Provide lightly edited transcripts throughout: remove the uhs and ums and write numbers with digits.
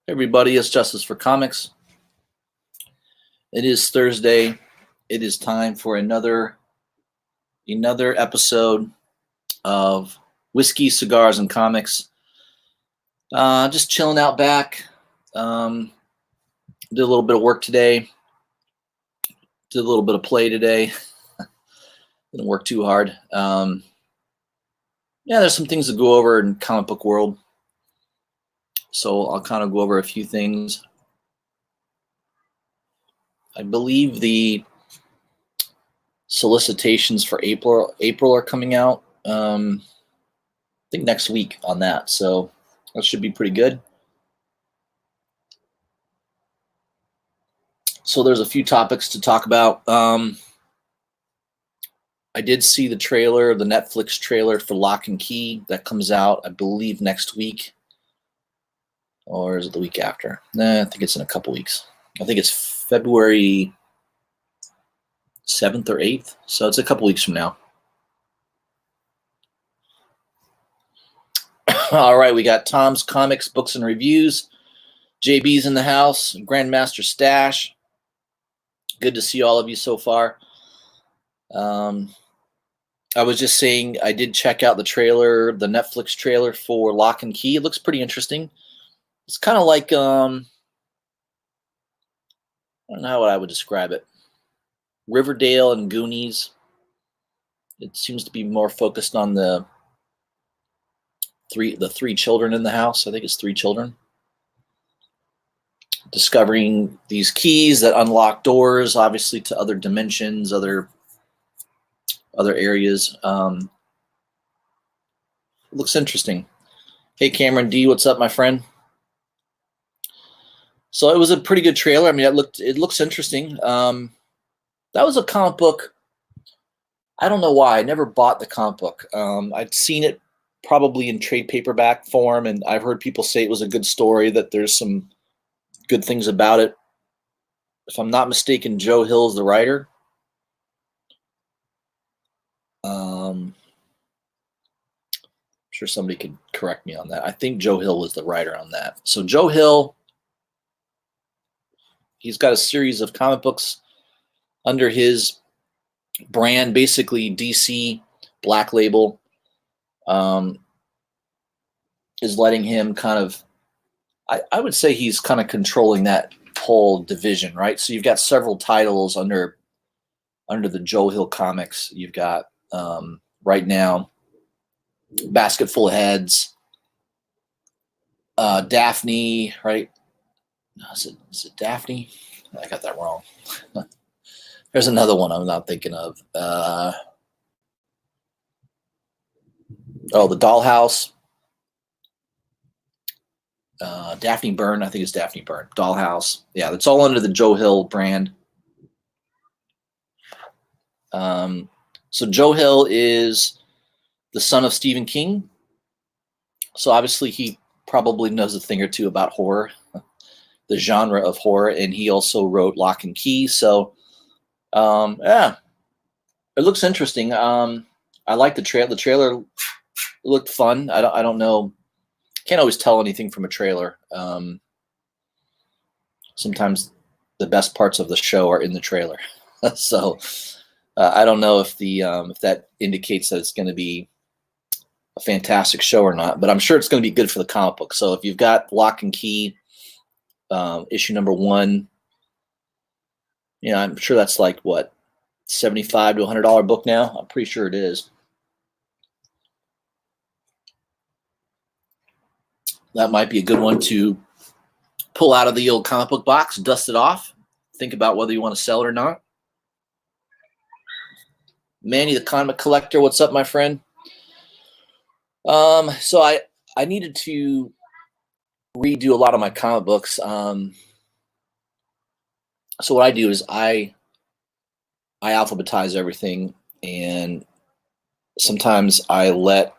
Hey everybody, it's Justice for Comics. It is Thursday. It is time for another episode of Whiskey, Cigars, and Comics. Just chilling out back. Did a little bit of work today. Did a little bit of play today. Didn't work too hard. There's some things to go over in comic book world. So I'll kind of go over a few things. I believe the solicitations for April are coming out. I think next week on that. So that should be pretty good. So there's a few topics to talk about. I did see the trailer, the Netflix trailer for Lock and Key that comes out, I believe, next week. Or is it the week after? I think it's in a couple weeks. I think it's February 7th or 8th. So it's a couple weeks from now. All right, we got Tom's Comics, Books, and Reviews. JB's in the house. Grandmaster Stash. Good to see all of you so far. I was just saying I did check out the trailer, the Netflix trailer for Lock and Key. It looks pretty interesting. It's kind of like, I don't know how I would describe it. Riverdale and Goonies. It seems to be more focused on the three children in the house. I think it's 3 children. Discovering these keys that unlock doors, obviously, to other dimensions, other areas. Looks interesting. Hey, Cameron D, what's up, my friend? So it was a pretty good trailer. I mean, it looks interesting. That was a comic book. I don't know why. I never bought the comic book. I'd seen it probably in trade paperback form, and I've heard people say it was a good story, that there's some good things about it. If I'm not mistaken, Joe Hill's the writer. I'm sure somebody could correct me on that. I think Joe Hill was the writer on that. So Joe Hill, he's got a series of comic books under his brand, basically DC Black Label, is letting him kind of, I would say he's kind of controlling that whole division, right? So you've got several titles under the Joe Hill Comics. You've got right now Basket Full of Heads, Daphne, right? Is it Daphne? I got that wrong. There's another one I'm not thinking of. The Dollhouse. Daphne Byrne, I think it's Daphne Byrne. Dollhouse. Yeah, that's all under the Joe Hill brand. So Joe Hill is the son of Stephen King. So obviously he probably knows a thing or two about horror, the genre of horror, and he also wrote Lock and Key. So it looks interesting. I like the trailer. The trailer looked fun. I don't know. Can't always tell anything from a trailer. Sometimes the best parts of the show are in the trailer. So I don't know if that indicates that it's going to be a fantastic show or not, but I'm sure it's going to be good for the comic book. So if you've got Lock and Key, issue number 1, I'm sure that's like what, $75 to $100 book now. I'm pretty sure it is. That might be a good one to pull out of the old comic book box, dust it off, think about whether you want to sell it or not. Manny the Comic Collector, what's up, my friend? So I needed to redo a lot of my comic books. So what I do is I alphabetize everything, and sometimes I let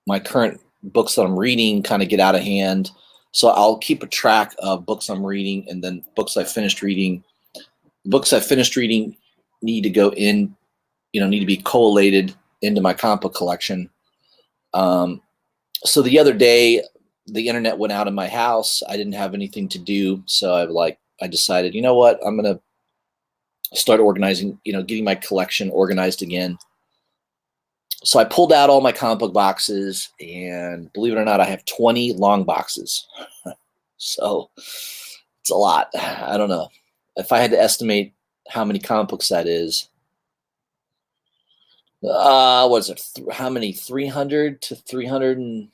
my current books that I'm reading kind of get out of hand. So I'll keep a track of books I'm reading, and then books I finished reading. Books I finished reading need to go in, need to be collated into my comic book collection. So the other day, the internet went out in my house. I didn't have anything to do, so I decided, you know what, I'm gonna start organizing, getting my collection organized again. So I pulled out all my comic book boxes, and believe it or not, I have 20 long boxes. So it's a lot. I don't know. If I had to estimate how many comic books that is, what is it? How many? 300 to 300 and,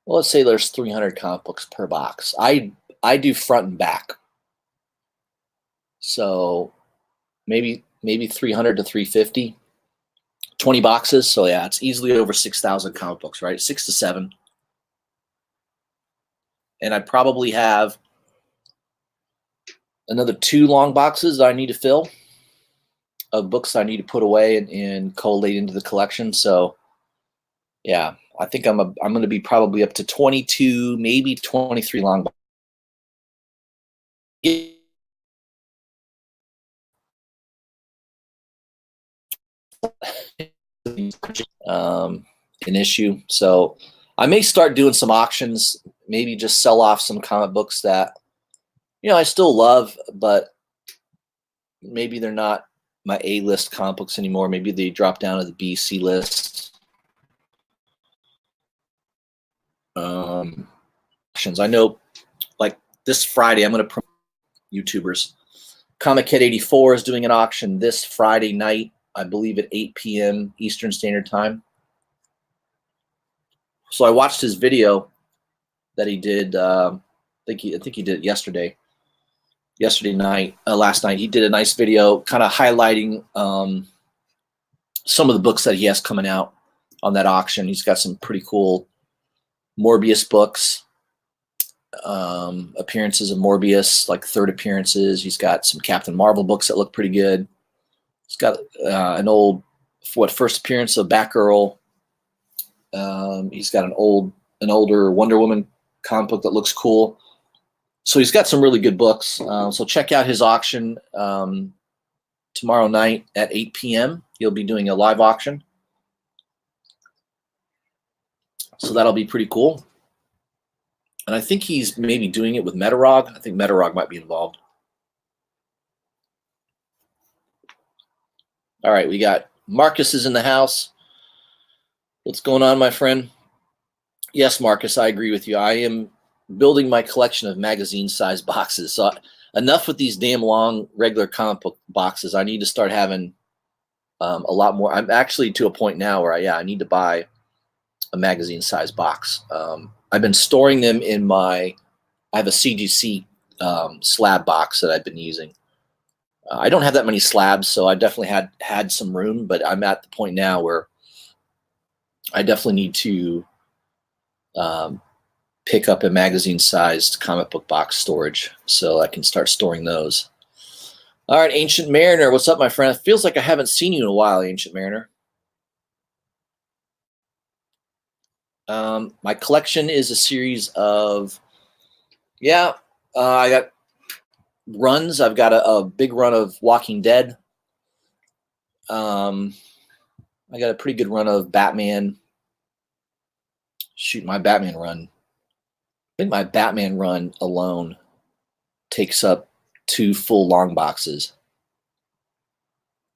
well, let's say there's 300 comic books per box. I do front and back. So maybe 300 to 350. 20 boxes, so yeah, it's easily over 6,000 comic books, right? 6 to 7. And I probably have another 2 long boxes that I need to fill of books I need to put away and collate into the collection. So yeah, I think I'm going to be probably up to 22, maybe 23 long boxes. An issue. So I may start doing some auctions, maybe just sell off some comic books that, I still love, but maybe they're not my A-list comic books anymore. Maybe they drop down to the B, C list. I know, like this Friday, I'm going to promote YouTubers. Comic Head 84 is doing an auction this Friday night, I believe at 8 p.m. Eastern Standard Time. So I watched his video that he did. I think he did it yesterday night, last night. He did a nice video kind of highlighting some of the books that he has coming out on that auction. He's got some pretty cool Morbius books, appearances of Morbius, like third appearances. He's got some Captain Marvel books that look pretty good. He's got an old, first appearance of Batgirl. He's got an older Wonder Woman comic book that looks cool. So he's got some really good books. So check out his auction tomorrow night at 8 p.m. He'll be doing a live auction. So that'll be pretty cool. And I think he's maybe doing it with Metarog. I think Metarog might be involved. All right, we got Marcus is in the house. What's going on, my friend? Yes, Marcus, I agree with you. I am building my collection of magazine-sized boxes. So enough with these damn long regular comic book boxes. I need to start having a lot more. I'm actually to a point now where I need to buy a magazine-sized box. I've been storing them in I have a CGC slab box that I've been using. I don't have that many slabs, so I definitely had some room, but I'm at the point now where I definitely need to pick up a magazine-sized comic book box storage so I can start storing those. All right, Ancient Mariner, what's up, my friend? It feels like I haven't seen you in a while, Ancient Mariner. My collection is a series of, I got runs. I've got a big run of Walking Dead. I got a pretty good run of Batman. Shoot, my Batman run. I think my Batman run alone takes up 2 full long boxes.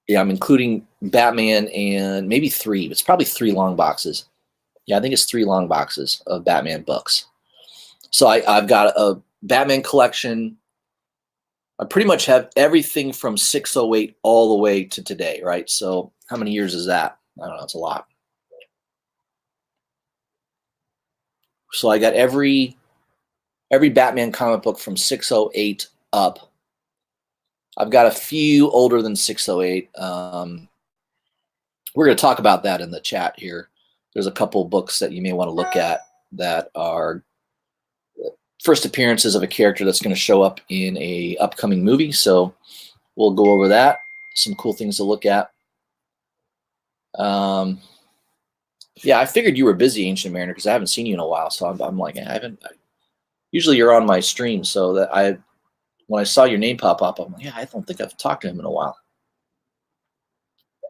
Yeah, I'm including Batman and maybe 3. It's probably 3 long boxes. Yeah, I think it's 3 long boxes of Batman books. So I've got a Batman collection. I pretty much have everything from 608 all the way to today, right? So how many years is that? I don't know. It's a lot. So I got every Batman comic book from 608 up. I've got a few older than 608. We're going to talk about that in the chat here. There's a couple books that you may want to look at that are first appearances of a character that's going to show up in a upcoming movie. So we'll go over that. Some cool things to look at. Yeah, I figured you were busy, Ancient Mariner, because I haven't seen you in a while. So I'm like, usually you're on my stream, so that when I saw your name pop up, I'm like, yeah, I don't think I've talked to him in a while.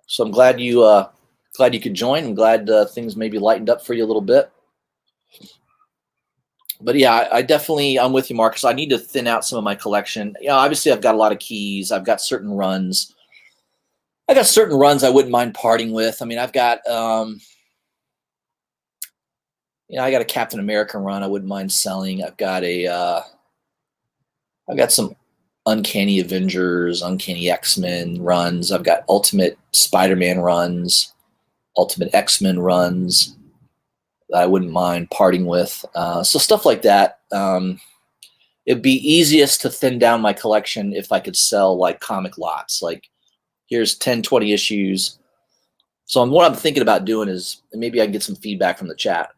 So I'm glad you could join. I'm glad things maybe lightened up for you a little bit. But yeah, I definitely, I'm with you, Marcus. I need to thin out some of my collection. Obviously I've got a lot of keys. I've got certain runs. I got certain runs I wouldn't mind parting with. I mean, I've got, I got a Captain America run I wouldn't mind selling. I've got I've got some Uncanny Avengers, Uncanny X-Men runs. I've got Ultimate Spider-Man runs, Ultimate X-Men runs that I wouldn't mind parting with. So stuff like that. It'd be easiest to thin down my collection if I could sell like comic lots. Like here's 10, 20 issues. So what I'm thinking about doing is maybe I can get some feedback from the chat.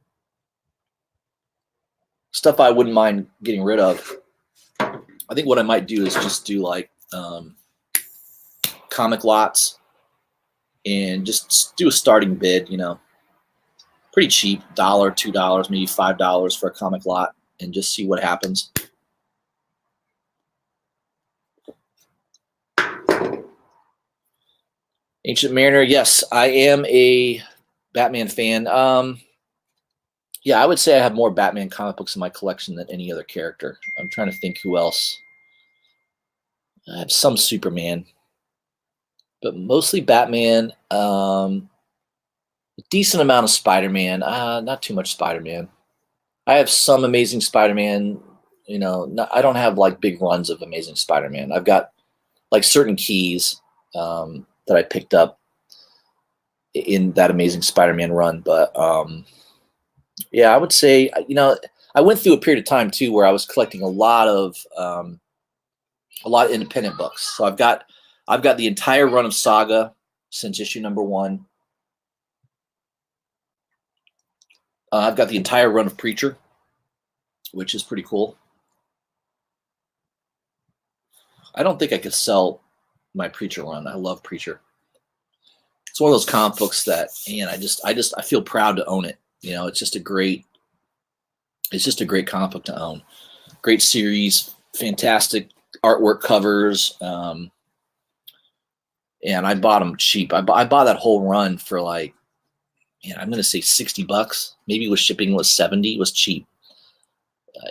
Stuff I wouldn't mind getting rid of. I think what I might do is just do like comic lots and just do a starting bid, pretty cheap, $1, $2, maybe $5 for a comic lot, and just see what happens. Ancient Mariner, yes, I am a Batman fan. Yeah, I would say I have more Batman comic books in my collection than any other character. I'm trying to think who else. I have some Superman, but mostly Batman. Decent amount of Spider-Man. Not too much Spider-Man. I have some Amazing Spider-Man. I don't have like big runs of Amazing Spider-Man. I've got like certain keys that I picked up in that Amazing Spider-Man run, but yeah, I would say I went through a period of time too where I was collecting a lot of independent books. So I've got the entire run of Saga since issue number 1. I've got the entire run of Preacher, which is pretty cool. I don't think I could sell my Preacher run. I love Preacher. It's one of those comic books that, man, I feel proud to own it. It's just a great comic book to own. Great series, fantastic artwork covers. And I bought them cheap. I bought that whole run for like, I'm going to say $60. Maybe with shipping was $70. It was cheap.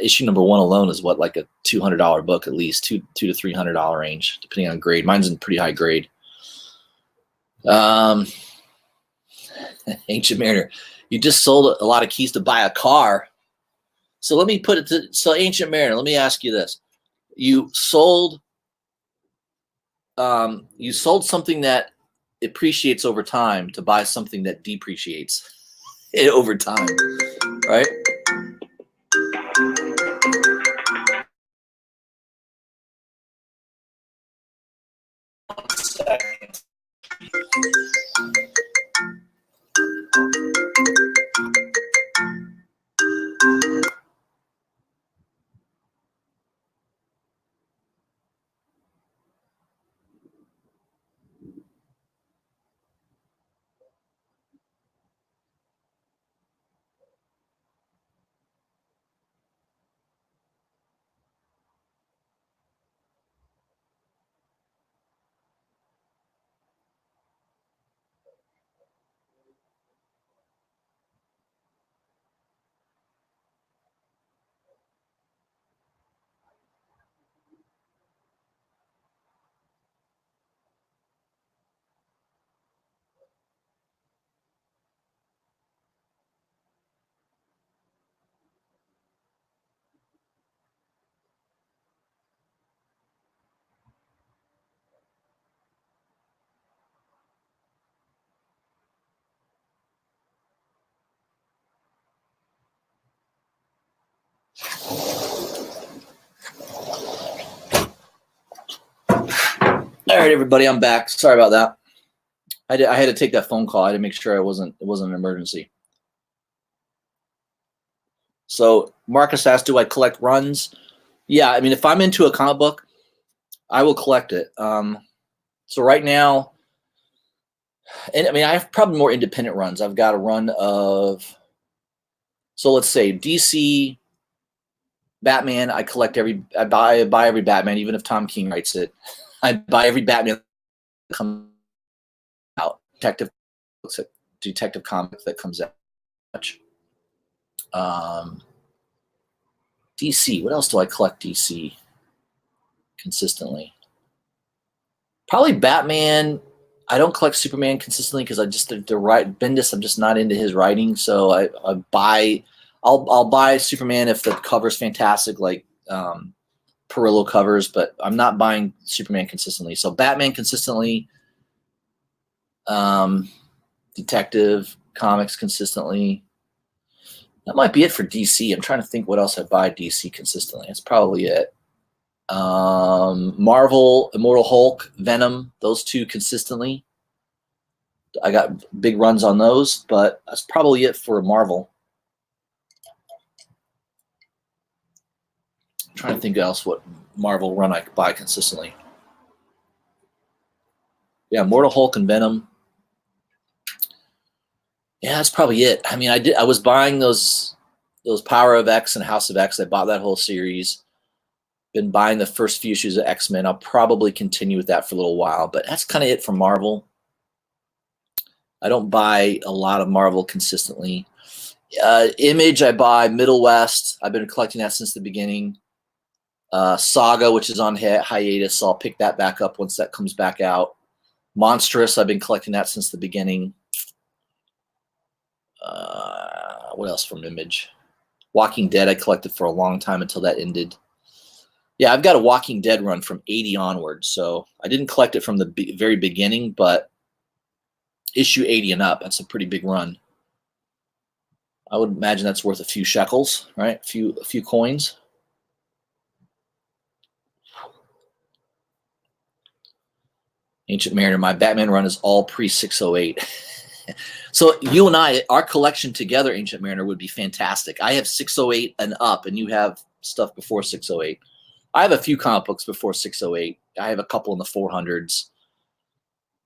Issue number 1 alone is what, like a $200 book at least, $200 to $300 range, depending on grade. Mine's in pretty high grade. Ancient Mariner, you just sold a lot of keys to buy a car. So let me put it to, so Ancient Mariner, let me ask you this. You sold something that appreciates over time to buy something that depreciates over time, right? All right, everybody, I'm back. Sorry about that. I had to take that phone call. I had to make sure it wasn't an emergency. So Marcus asked, do I collect runs? Yeah, I mean, if I'm into a comic book, I will collect it. So right now, and I mean, I have probably more independent runs. I've got a run of, so let's say DC, Batman. I buy every Batman, even if Tom King writes it. I buy every Batman that comes out. Detective comic that comes out. DC. What else do I collect DC consistently? Probably Batman. I don't collect Superman consistently because I just the right Bendis. I'm just not into his writing, so I buy. I'll buy Superman if the cover's fantastic, like Perillo covers, but I'm not buying Superman consistently. So Batman consistently, Detective Comics consistently. That might be it for DC. I'm trying to think what else I buy DC consistently. That's probably it. Marvel, Immortal Hulk, Venom, those two consistently. I got big runs on those, but that's probably it for Marvel. I'm trying to think else what Marvel run I could buy consistently. Yeah, Immortal Hulk and Venom. Yeah, that's probably it. I mean, I was buying those Power of X and House of X. I bought that whole series. Been buying the first few issues of X-Men. I'll probably continue with that for a little while, but that's kind of it for Marvel. I don't buy a lot of Marvel consistently. Image, I buy Middle West. I've been collecting that since the beginning. Saga, which is on hiatus, so I'll pick that back up once that comes back out. Monstrous, I've been collecting that since the beginning. What else from Image? Walking Dead, I collected for a long time until that ended. Yeah, I've got a Walking Dead run from 80 onward, so I didn't collect it from the very beginning, but issue 80 and up, that's a pretty big run. I would imagine that's worth a few shekels, right? A few coins. Ancient Mariner, my Batman run is all pre-608. So you and I, our collection together, Ancient Mariner, would be fantastic. I have 608 and up, and you have stuff before 608. I have a few comic books before 608. I have a couple in the 400s,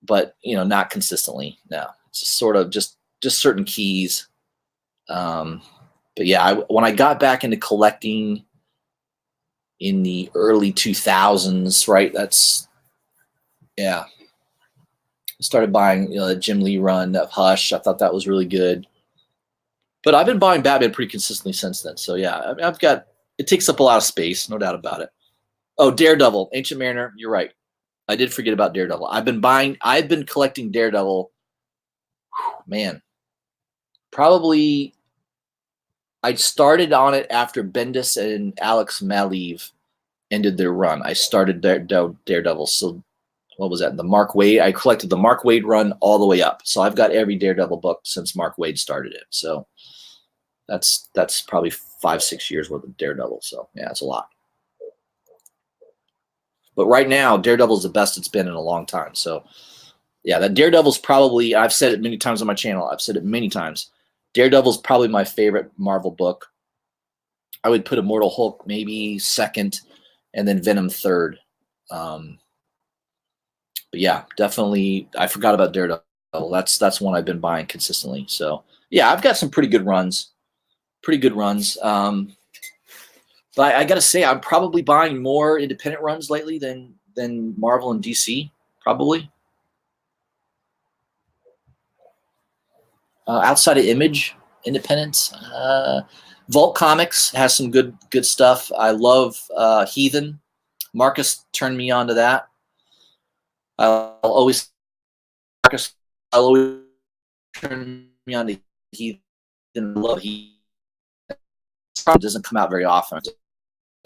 but not consistently. No, it's just sort of just certain keys. But yeah, when I got back into collecting in the early 2000s, right? Yeah. I started buying the Jim Lee run of Hush. I thought that was really good. But I've been buying Batman pretty consistently since then. So yeah, it takes up a lot of space, no doubt about it. Oh, Daredevil, Ancient Mariner, you're right. I did forget about Daredevil. I've been collecting Daredevil. Man, probably I started on it after Bendis and Alex Maleev ended their run. I started Daredevil. So what was that? The Mark Waid. I collected the Mark Waid run all the way up. So I've got every Daredevil book since Mark Waid started it. So that's probably 5-6 years worth of Daredevil. So yeah, it's a lot. But right now, Daredevil is the best it's been in a long time. So yeah, that Daredevil's probably, I've said it many times on my channel. I've said it many times. Daredevil's probably my favorite Marvel book. I would put Immortal Hulk maybe second, and then Venom third. But yeah, definitely, I forgot about Daredevil. That's one I've been buying consistently. So yeah, I've got some pretty good runs. But I got to say, I'm probably buying more independent runs lately than Marvel and DC, probably. Outside of Image, independents. Vault Comics has some good stuff. I love Heathen. Marcus turned me on to that. I'll always turn me on to Heathen. Love Heathen. It doesn't come out very often.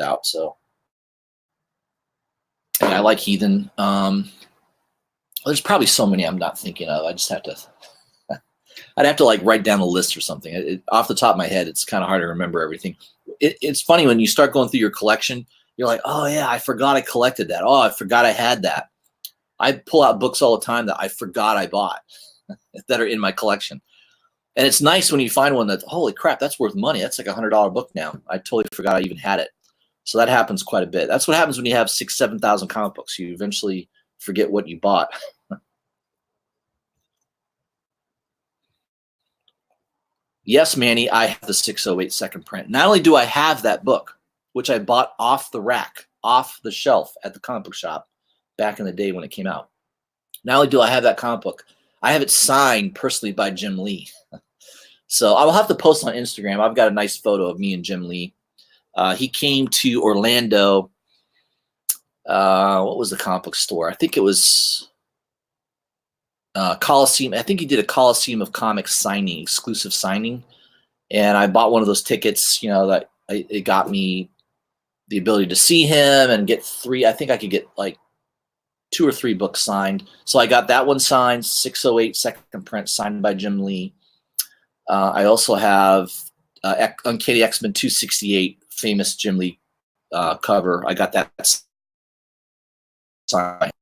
Out, so and I like Heathen. There's probably so many I'm not thinking of. I just have to. I'd have to like write down a list or something. Off the top of my head, it's kind of hard to remember everything. It's funny when you start going through your collection. You're like, oh yeah, I forgot I collected that. Oh, I forgot I had that. I pull out books all the time that I forgot I bought that are in my collection. And it's nice when you find one that, holy crap, that's worth money. That's like $100 book now. I totally forgot I even had it. So that happens quite a bit. That's what happens when you have 6,000-7,000 comic books. You eventually forget what you bought. Yes, Manny, I have the 608 second print. Not only do I have that book, which I bought off the rack, off the shelf at the comic book shop back in the day when it came out. Not only do I have that comic book, I have it signed personally by Jim Lee. So I will have to post on Instagram. I've got a nice photo of me and Jim Lee. He came to Orlando. What was the comic book store? I think it was Coliseum. I think he did a Coliseum of Comics signing, exclusive signing. And I bought one of those tickets, that it got me the ability to see him and get 3. I think I could get like 2 or 3 books signed. So I got that one signed, 608 second print, signed by Jim Lee. I also have Uncanny X-Men 268, famous Jim Lee cover. I got that signed.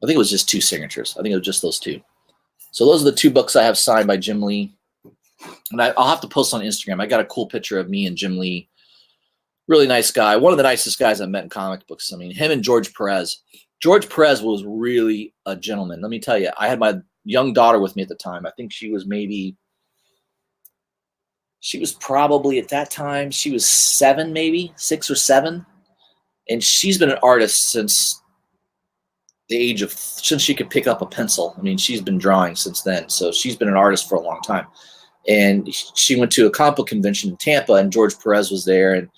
I think it was just 2 signatures. I think it was just those 2. So those are the 2 books I have signed by Jim Lee. And I'll have to post on Instagram. I got a cool picture of me and Jim Lee. Really nice guy. One of the nicest guys I've met in comic books. I mean, him and George Perez. George Perez was really a gentleman. Let me tell you, I had my young daughter with me at the time. I think she was probably at that time, she was 7, maybe 6 or 7. And she's been an artist since she could pick up a pencil. I mean, she's been drawing since then. So she's been an artist for a long time. And she went to a comic book convention in Tampa, and George Perez was there, and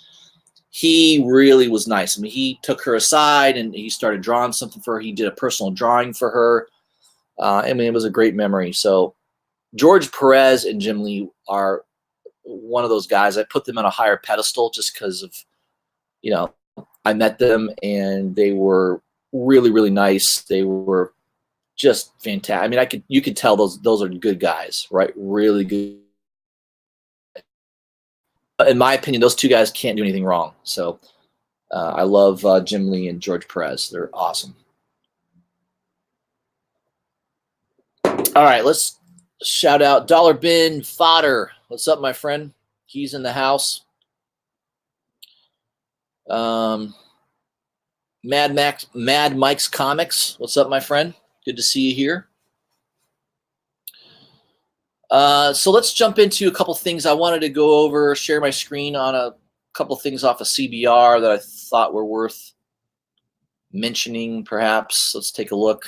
he really was nice. I mean, he took her aside and he started drawing something for her. He did a personal drawing for her. I mean, it was a great memory. So George Perez and Jim Lee are one of those guys. I put them on a higher pedestal just because of, I met them and they were really, really nice. They were just fantastic. I mean, you could tell those are good guys, right? Really good. In my opinion, those 2 guys can't do anything wrong. So I love Jim Lee and George Perez. They're awesome. All right, let's shout out Dollar Bin Fodder. What's up, my friend? He's in the house. Mad Mike's Comics. What's up, my friend? Good to see you here. So let's jump into a couple things I wanted to go over, share my screen on a couple things off of CBR that I thought were worth mentioning, perhaps. Let's take a look.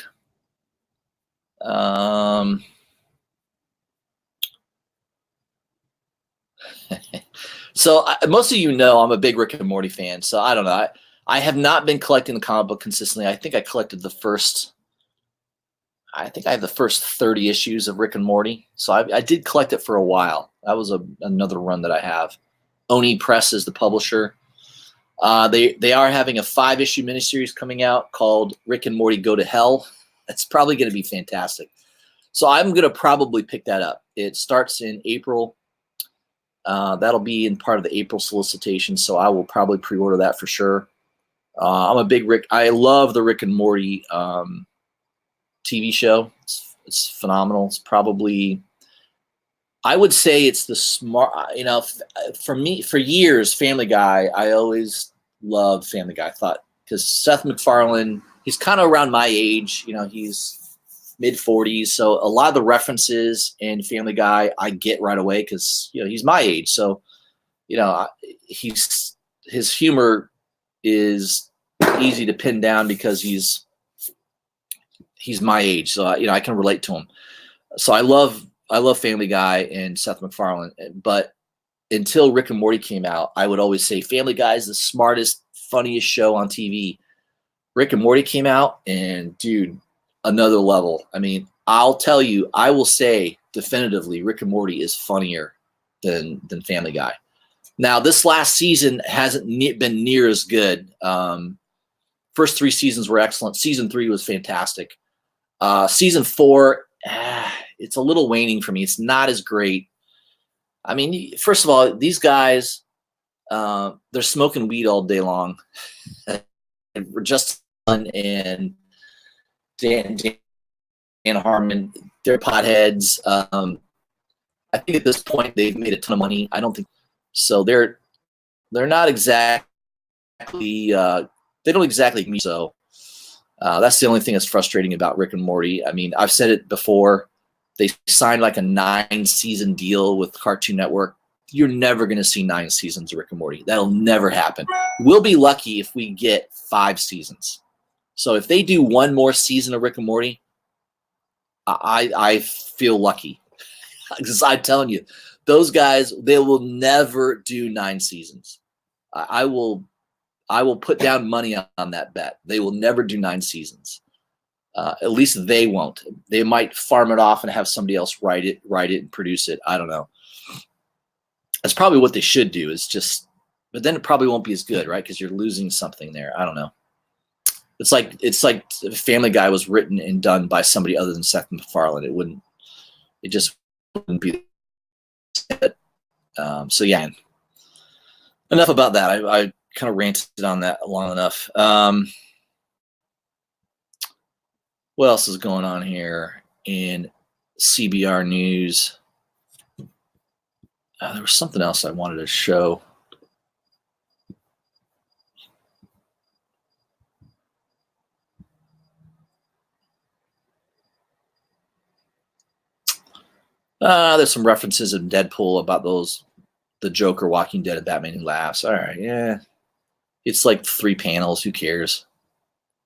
So most of you know I'm a big Rick and Morty fan, so I don't know. I have not been collecting the comic book consistently. I think I collected I have the first 30 issues of Rick and Morty. So I did collect it for a while. That was another run that I have. Oni Press is the publisher. They are having a 5-issue miniseries coming out called Rick and Morty Go to Hell. That's probably going to be fantastic. So I'm going to probably pick that up. It starts in April. That'll be in part of the April solicitation, so I will probably pre-order that for sure. I'm a big I love the Rick and Morty TV show. It's phenomenal. It's probably, I would say it's the smart, for me, for years, Family Guy, I always loved Family Guy. I thought, because Seth MacFarlane, he's kind of around my age, he's mid-40s. So a lot of the references in Family Guy, I get right away because, he's my age. So, his humor is easy to pin down because he's my age, so I can relate to him. So I love Family Guy and Seth MacFarlane, but until Rick and Morty came out, I would always say Family Guy is the smartest, funniest show on TV. Rick and Morty came out, and dude, another level. I mean, I'll tell you, I will say definitively, Rick and Morty is funnier than Family Guy. Now, this last season hasn't been near as good. First 3 seasons were excellent. Season 3 was fantastic. Season 4, it's a little waning for me. It's not as great. I mean, first of all, these guys, they're smoking weed all day long. Justin and Dan Harmon, they're potheads. I think at this point they've made a ton of money. I don't think so. They're not exactly. They don't exactly me. So that's the only thing that's frustrating about Rick and Morty. I mean, I've said it before. They signed like a 9-season deal with Cartoon Network. You're never going to see 9 seasons of Rick and Morty. That'll never happen. We'll be lucky if we get 5 seasons. So if they do 1 more season of Rick and Morty, I feel lucky. Because I'm telling you, those guys, they will never do 9 seasons. I will put down money on that bet. They will never do 9 seasons. At least they won't. They might farm it off and have somebody else write it and produce it. I don't know. That's probably what they should do. Is just, but then it probably won't be as good, right? Because you're losing something there. I don't know. It's like Family Guy was written and done by somebody other than Seth MacFarlane. It just wouldn't be. So yeah. Enough about that. I kind of ranted on that long enough. What else is going on here in CBR news? There was something else I wanted to show. There's some references in Deadpool about the Joker, Walking Dead, and Batman Who Laughs. All right, yeah. It's like 3 panels. Who cares?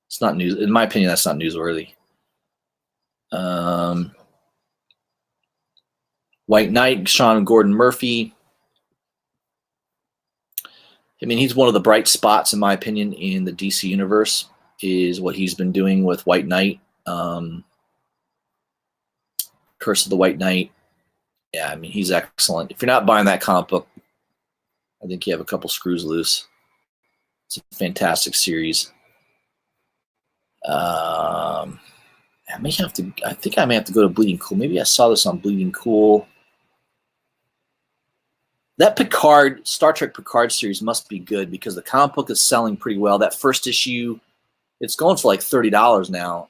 It's not news. In my opinion, that's not newsworthy. White Knight, Sean Gordon Murphy. I mean, he's one of the bright spots, in my opinion, in the DC universe, is what he's been doing with White Knight. Curse of the White Knight. Yeah, I mean, he's excellent. If you're not buying that comic book, I think you have a couple screws loose. It's a fantastic series. I think I may have to go to Bleeding Cool. Maybe I saw this on Bleeding Cool. That Star Trek Picard series must be good because the comic book is selling pretty well. That first issue, it's going for like $30 now.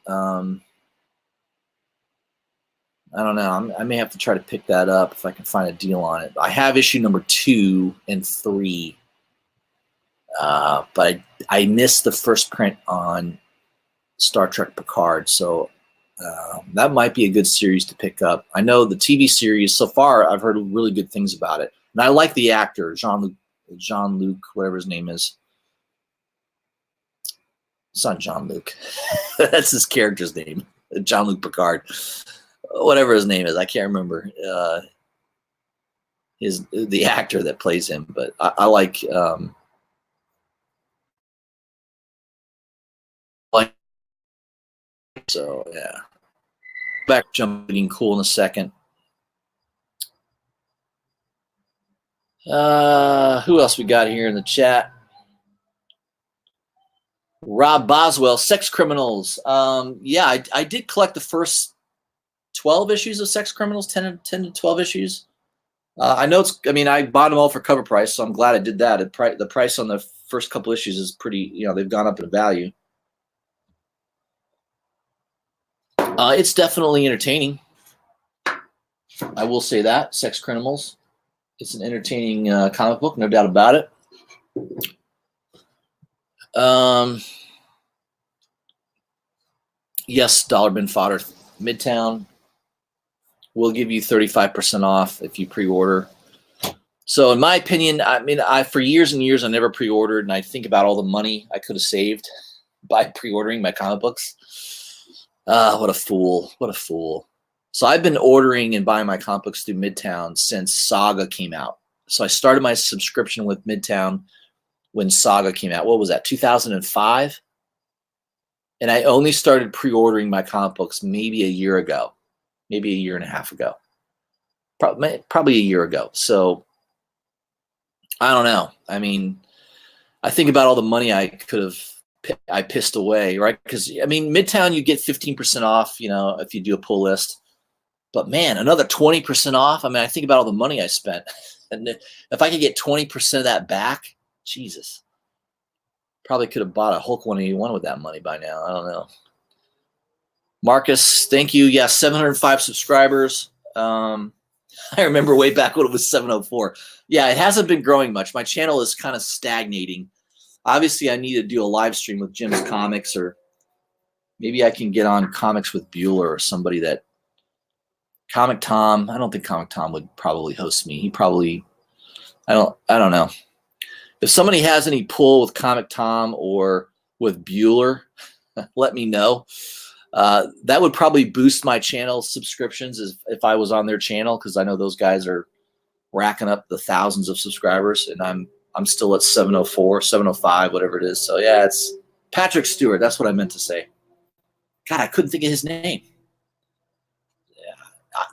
I don't know. I may have to try to pick that up if I can find a deal on it. I have issue number 2 and 3, but I missed the first print on Star Trek Picard, so that might be a good series to pick up. I know the TV series, so far, I've heard really good things about it. And I like the actor, Jean-Luc, whatever his name is. It's not Jean-Luc. That's his character's name, Jean-Luc Picard. Whatever his name is, I can't remember the actor that plays him, but I like so yeah. Back jumping cool in a second. Who else we got here in the chat? Rob Boswell, Sex Criminals. Yeah, I did collect the first 12 issues of Sex Criminals, 10 to 12 issues. I know I bought them all for cover price, so I'm glad I did that. The price on the first couple issues is pretty, they've gone up in value. It's definitely entertaining. I will say that. Sex Criminals. It's an entertaining comic book, no doubt about it. Yes, Dollar Bin Fodder Midtown will give you 35% off if you pre-order. So in my opinion, for years and years, I never pre-ordered, and I think about all the money I could have saved by pre-ordering my comic books. What a fool. What a fool. So I've been ordering and buying my comic books through Midtown since Saga came out. So I started my subscription with Midtown when Saga came out. What was that, 2005? And I only started pre-ordering my comic books maybe a year ago, maybe a year and a half ago, probably a year ago. So I don't know. I mean, I think about all the money I pissed away, right? Because Midtown, you get 15% off, if you do a pull list. But man, another 20% off. I think about all the money I spent, and if I could get 20% of that back, Jesus, probably could have bought a Hulk 181 with that money by now. I don't know. Marcus, thank you. Yeah, 705 subscribers. I remember way back when it was 704. Yeah, it hasn't been growing much. My channel is kind of stagnating. Obviously, I need to do a live stream with Jim's Comics, or maybe I can get on Comics with Bueller or somebody that. Comic Tom. I don't think Comic Tom would probably host me. He probably. I don't know. If somebody has any pull with Comic Tom or with Bueller, let me know. That would probably boost my channel subscriptions if I was on their channel, because I know those guys are racking up the thousands of subscribers, and I'm still at 704, 705, whatever it is. So yeah, it's Patrick Stewart. That's what I meant to say. God, I couldn't think of his name. Yeah.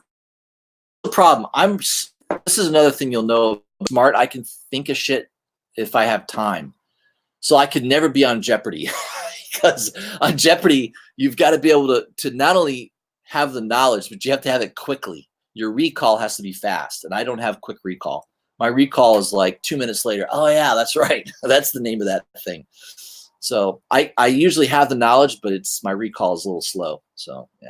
The problem. This is another thing you'll know. I'm smart. I can think of shit if I have time. So I could never be on Jeopardy, because on Jeopardy, you've got to be able to not only have the knowledge, but you have to have it quickly. Your recall has to be fast, and I don't have quick recall. My recall is like 2 minutes later. Oh yeah, that's right. That's the name of that thing. So I usually have the knowledge, but my recall is a little slow. So yeah.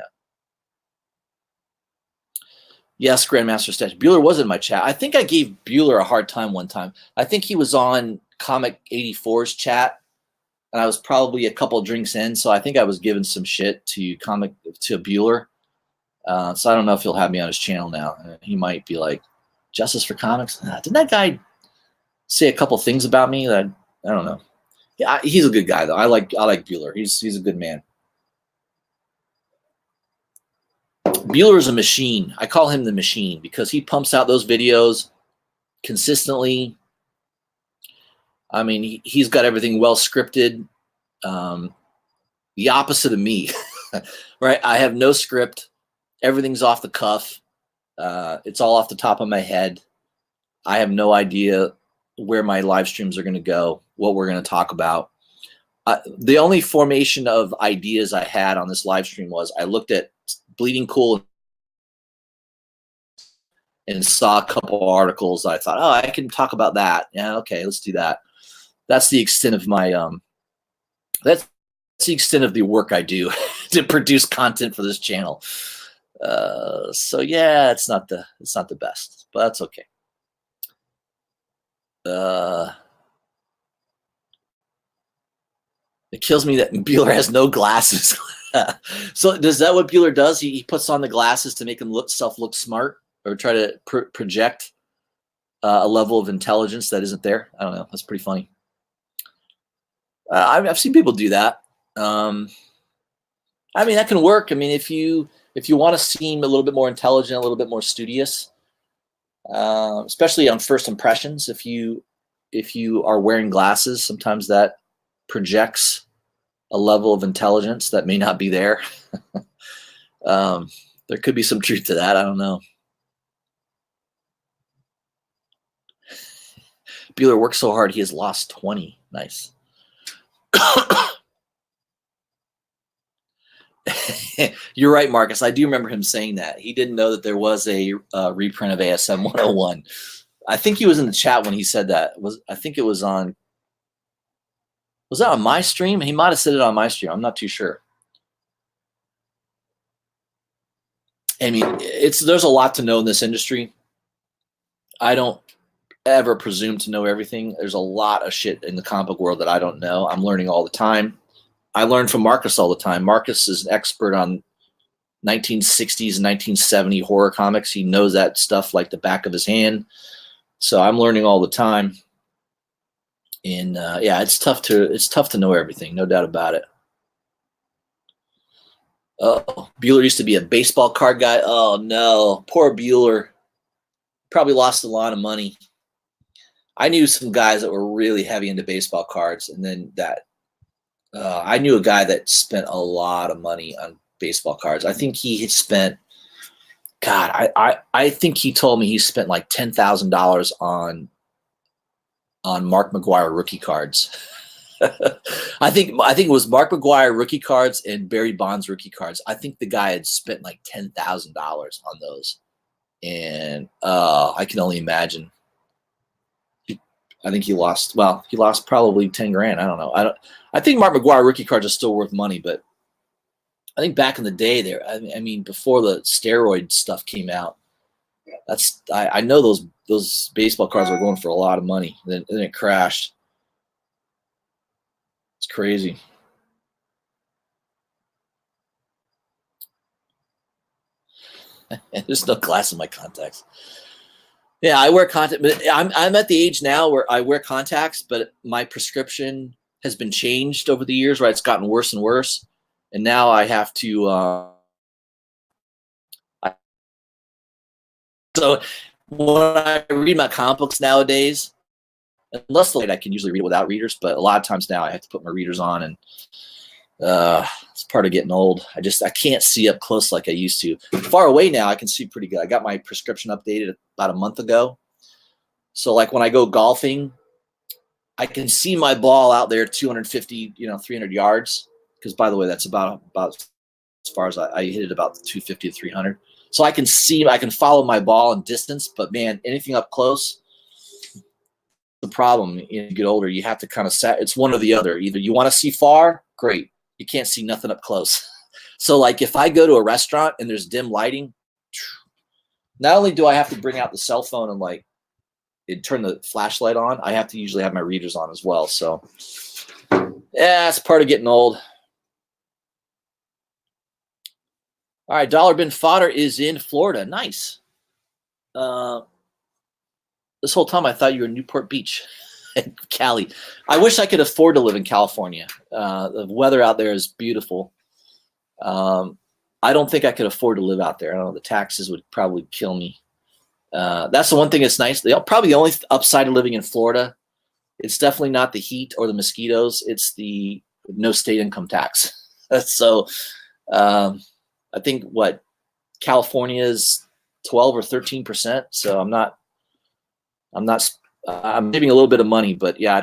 Yes, Grandmaster Stash. Bueller was in my chat. I think I gave Bueller a hard time one time. I think he was on Comic 84's chat, and I was probably a couple of drinks in, so I think I was giving some shit to Bueller. So I don't know if he'll have me on his channel now. He might be like, Justice for Comics? Didn't that guy say a couple things about me that I don't know? Yeah, he's a good guy though. I like Bueller. He's a good man. Bueller is a machine. I call him the machine because he pumps out those videos consistently. I mean, he's got everything well scripted. The opposite of me, right? I have no script. Everything's off the cuff. It's all off the top of my head. I have no idea where my live streams are going to go, what we're going to talk about. The only formation of ideas I had on this live stream was I looked at Bleeding Cool and saw a couple articles. I thought, oh, I can talk about that. Yeah, okay, let's do that. That's the extent of my that's the extent of the work I do to produce content for this channel. So yeah, it's not the best, but that's okay. It kills me that Bueller has no glasses. So is that what Bueller does? He puts on the glasses to make himself look smart, or try to project a level of intelligence that isn't there. I don't know. That's pretty funny. I've seen people do that. I mean, that can work. I mean, if you want to seem a little bit more intelligent, a little bit more studious, especially on first impressions, if you are wearing glasses, sometimes that projects a level of intelligence that may not be there. There could be some truth to that. I don't know. Bueller works so hard, he has lost 20. Nice. You're right, Marcus. I do remember him saying that. He didn't know that there was a reprint of ASM 101. I think he was in the chat when he said that. I think it was on. Was that on my stream? He might have said it on my stream. I'm not too sure. I mean, there's a lot to know in this industry. I don't ever presume to know everything. There's a lot of shit in the comic book world that I don't know. I'm learning all the time. I learn from Marcus all the time. Marcus is an expert on 1960s and 1970 horror comics. He knows that stuff like the back of his hand. So I'm learning all the time. And yeah, it's tough to know everything, no doubt about it. Oh, Bueller used to be a baseball card guy. Oh no, poor Bueller. Probably lost a lot of money. I knew some guys that were really heavy into baseball cards, and then I knew a guy that spent a lot of money on baseball cards. I think he had spent, God, I think he told me he spent like $10,000 on Mark McGwire rookie cards. I think it was Mark McGwire rookie cards and Barry Bonds rookie cards. I think the guy had spent like $10,000 on those, and I can only imagine. I think he lost. Well, he lost probably 10 grand. I don't know. I think Mark McGwire rookie cards are still worth money, but I think back in the day, there. I mean, before the steroid stuff came out, I know those baseball cards were going for a lot of money. Then it crashed. It's crazy. There's no glass in my contacts. Yeah, I wear contacts, but I'm at the age now where I wear contacts, but my prescription has been changed over the years, right? It's gotten worse and worse. And now I have to. So when I read my comic books nowadays, unless I can usually read it without readers, but a lot of times now I have to put my readers on, and it's part of getting old. I can't see up close like I used to. Far away now, I can see pretty good. I got my prescription updated about a month ago. So like when I go golfing, I can see my ball out there 250, 300 yards. Because by the way, that's about as far as I hit it, about 250 to 300. So I can follow my ball in distance, but man, anything up close, the problem. You get older, you have to kind of it's one or the other. Either you want to see far, great. You can't see nothing up close. So like if I go to a restaurant and there's dim lighting, not only do I have to bring out the cell phone and turn the flashlight on, I have to usually have my readers on as well. So yeah, it's part of getting old. All right, Dollar Bin Fodder is in Florida. Nice. This whole time I thought you were in Newport Beach, Cali. I wish I could afford to live in California. The weather out there is beautiful. I don't think I could afford to live out there. I don't know, the taxes would probably kill me. That's the one thing that's nice. Probably the only upside of living in Florida, it's definitely not the heat or the mosquitoes. It's the no state income tax. So I think California is 12 or 13%. So I'm saving a little bit of money, but yeah,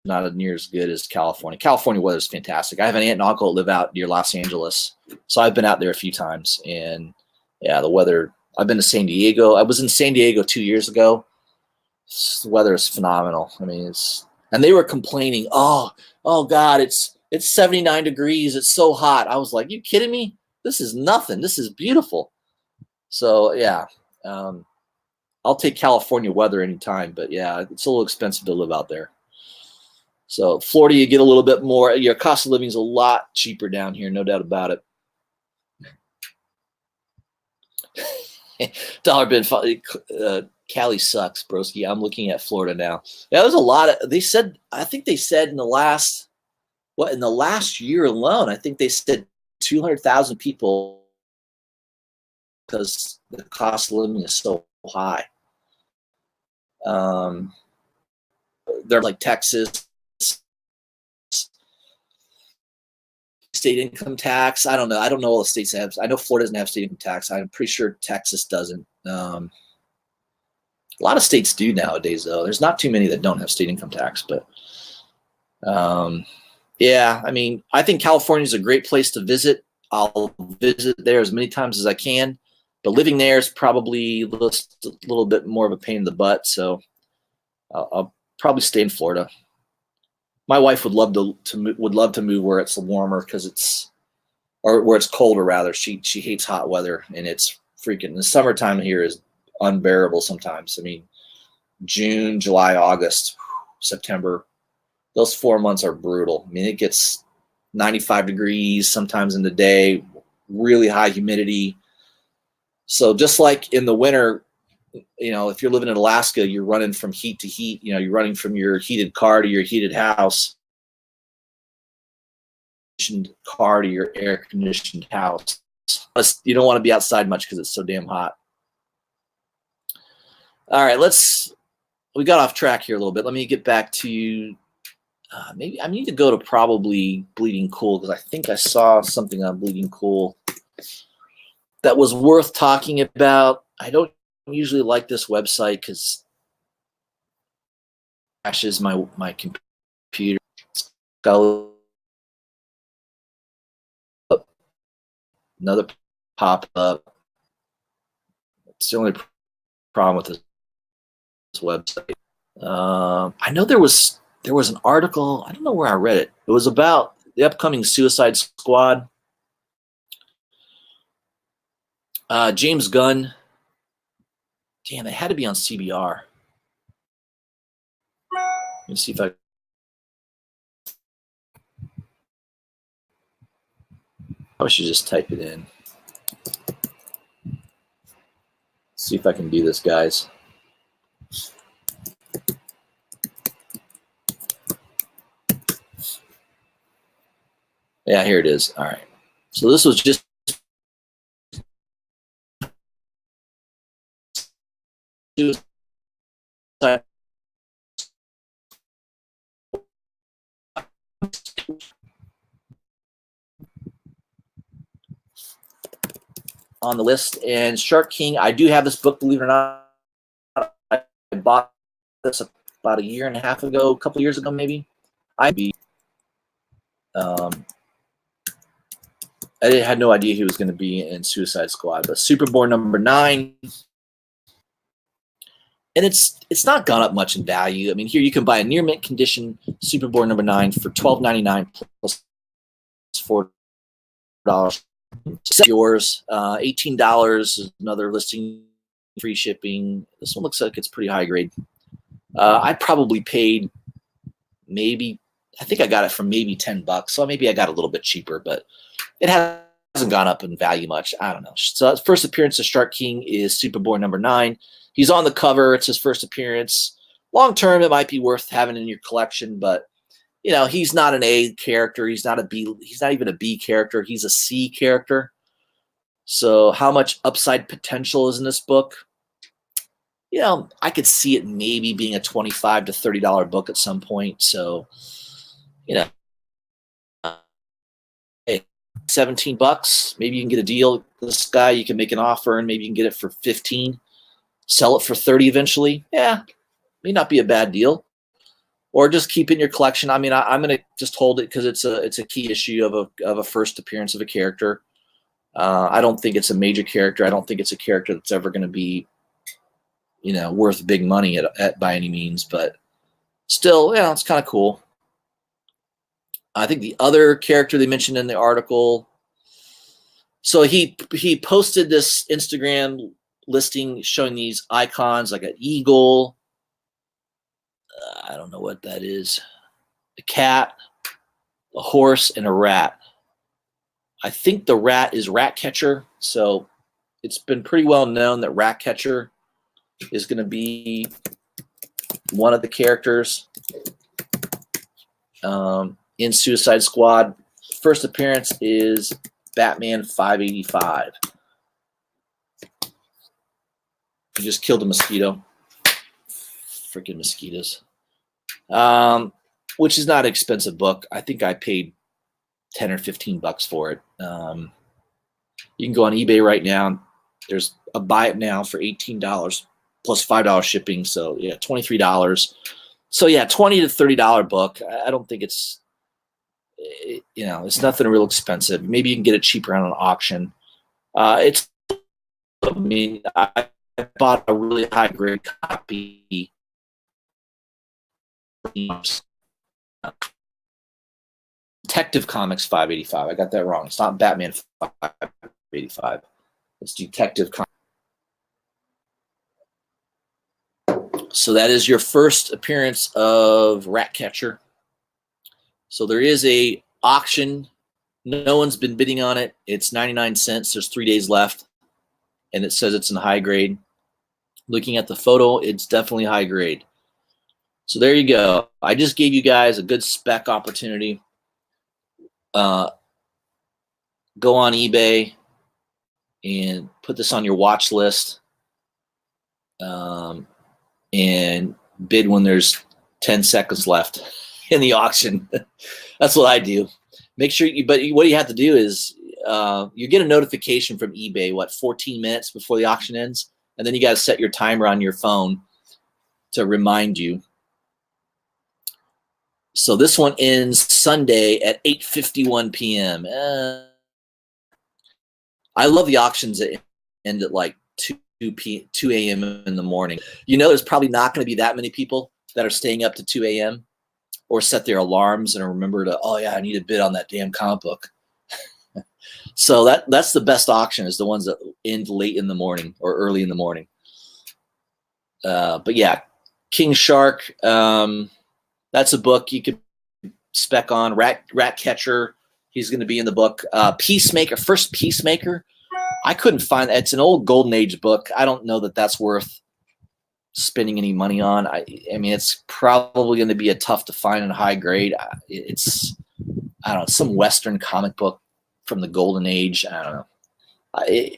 not near as good as California. California weather is fantastic. I have an aunt and uncle that live out near Los Angeles. So I've been out there a few times, and yeah, the weather, I've been to San Diego. I was in San Diego 2 years ago. The weather is phenomenal. I mean, and they were complaining, oh God, it's 79 degrees. It's so hot. I was like, you kidding me? This is nothing. This is beautiful. So yeah, I'll take California weather anytime, but yeah, it's a little expensive to live out there. So Florida, you get a little bit more. Your cost of living is a lot cheaper down here, no doubt about it. Dollar Bin, Cali sucks, broski. I'm looking at Florida now. Yeah, there's a lot of. I think they said in the last year alone, I think they said 200,000 people, because the cost of living is so high. They're like Texas. State income tax. I don't know. I don't know all the states have. I know Florida doesn't have state income tax. I'm pretty sure Texas doesn't. A lot of states do nowadays, though. There's not too many that don't have state income tax, but yeah, I mean, I think California is a great place to visit. I'll visit there as many times as I can, but living there is probably a little bit more of a pain in the butt. So I'll probably stay in Florida. My wife would love to move where it's warmer, or where it's colder rather. She hates hot weather, and it's freaking, the summertime here is unbearable sometimes. I mean, June, July, August, September, those 4 months are brutal. I mean, it gets 95 degrees sometimes in the day, really high humidity. So just like in the winter, if you're living in Alaska, you're running from heat to heat. You're running from your heated car to your heated house, car to your air-conditioned house. You don't want to be outside much because it's so damn hot. All right, we got off track here a little bit. Let me get back to maybe I need to go to probably Bleeding Cool, because I think I saw something on Bleeding Cool that was worth talking about. I don't usually like this website because it crashes my computer. It's got another pop-up. It's the only problem with this website. I know there was an article. I don't know where I read it. It was about the upcoming Suicide Squad. James Gunn. Damn, it had to be on CBR. Let me see if I should just type it in. See if I can do this, guys. Yeah, here it is. All right. So this was just on the list. And Shark King, I do have this book, believe it or not. I bought this about a year and a half ago, a couple years ago maybe. I had no idea he was going to be in Suicide Squad, but Superboy #9, and it's not gone up much in value. I mean, here you can buy a near mint condition Superboy #9 for $12.99 plus $4. Yours, $18 is another listing, free shipping. This one looks like it's pretty high grade. I probably paid maybe, I think I got it for maybe $10, so maybe I got a little bit cheaper, but it hasn't gone up in value much. I don't know. So first appearance of Shark King is Superboy #9. He's on the cover. It's his first appearance. Long term, it might be worth having in your collection, but you know, he's not an A character. He's not a B. He's not even a B character. He's a C character. So how much upside potential is in this book? You know, I could see it maybe being a $25 to $30 book at some point. So, you know, hey, $17. Maybe you can get a deal. This guy, you can make an offer, and maybe you can get it for 15. Sell it for 30 eventually. Yeah, may not be a bad deal. Or just keep it in your collection. I mean, I'm going to just hold it because it's a key issue of a first appearance of a character. I don't think it's a major character. I don't think it's a character that's ever going to be, you know, worth big money at by any means. But still, yeah, it's kind of cool. I think the other character they mentioned in the article. So he posted this Instagram listing showing these icons like an eagle. I don't know what that is. A cat, a horse, and a rat. I think the rat is Ratcatcher. So it's been pretty well known that Ratcatcher is going to be one of the characters in Suicide Squad. First appearance is Batman 585. He just killed a mosquito. Freaking mosquitoes. Which is not an expensive book. I think I paid $10 or $15 for it. You can go on eBay right now. There's a buy it now for $18 plus $5 shipping. So yeah, $23. So yeah, $20 to $30 book. I don't think it's, you know, it's nothing real expensive. Maybe you can get it cheaper on an auction. I mean, I bought a really high grade copy. Detective Comics 585. I got that wrong. It's not Batman 585. It's Detective Comics. So that is your first appearance of Ratcatcher. So there is a auction. No one's been bidding on it. It's 99 cents. There's 3 days left. And it says it's in high grade. Looking at the photo, it's definitely high grade. So there you go. I just gave you guys a good spec opportunity. Go on eBay and put this on your watch list, and bid when there's 10 seconds left in the auction. That's what I do. Make sure but what you have to do is you get a notification from eBay, 14 minutes before the auction ends, and then you got to set your timer on your phone to remind you. So this one ends Sunday at 8:51 p.m. I love the auctions that end at like 2 a.m. in the morning. You know, there's probably not going to be that many people that are staying up to 2 a.m. or set their alarms and remember to, oh yeah, I need to bid on that damn comic book. So that's the best auction, is the ones that end late in the morning or early in the morning. But yeah, King Shark. That's a book you could spec on. Ratcatcher, he's going to be in the book. Peacemaker, first Peacemaker. I couldn't find that. It's an old Golden Age book. I don't know that that's worth spending any money on. I mean, it's probably going to be a tough to find in high grade. I don't know, some Western comic book from the Golden Age. I don't know.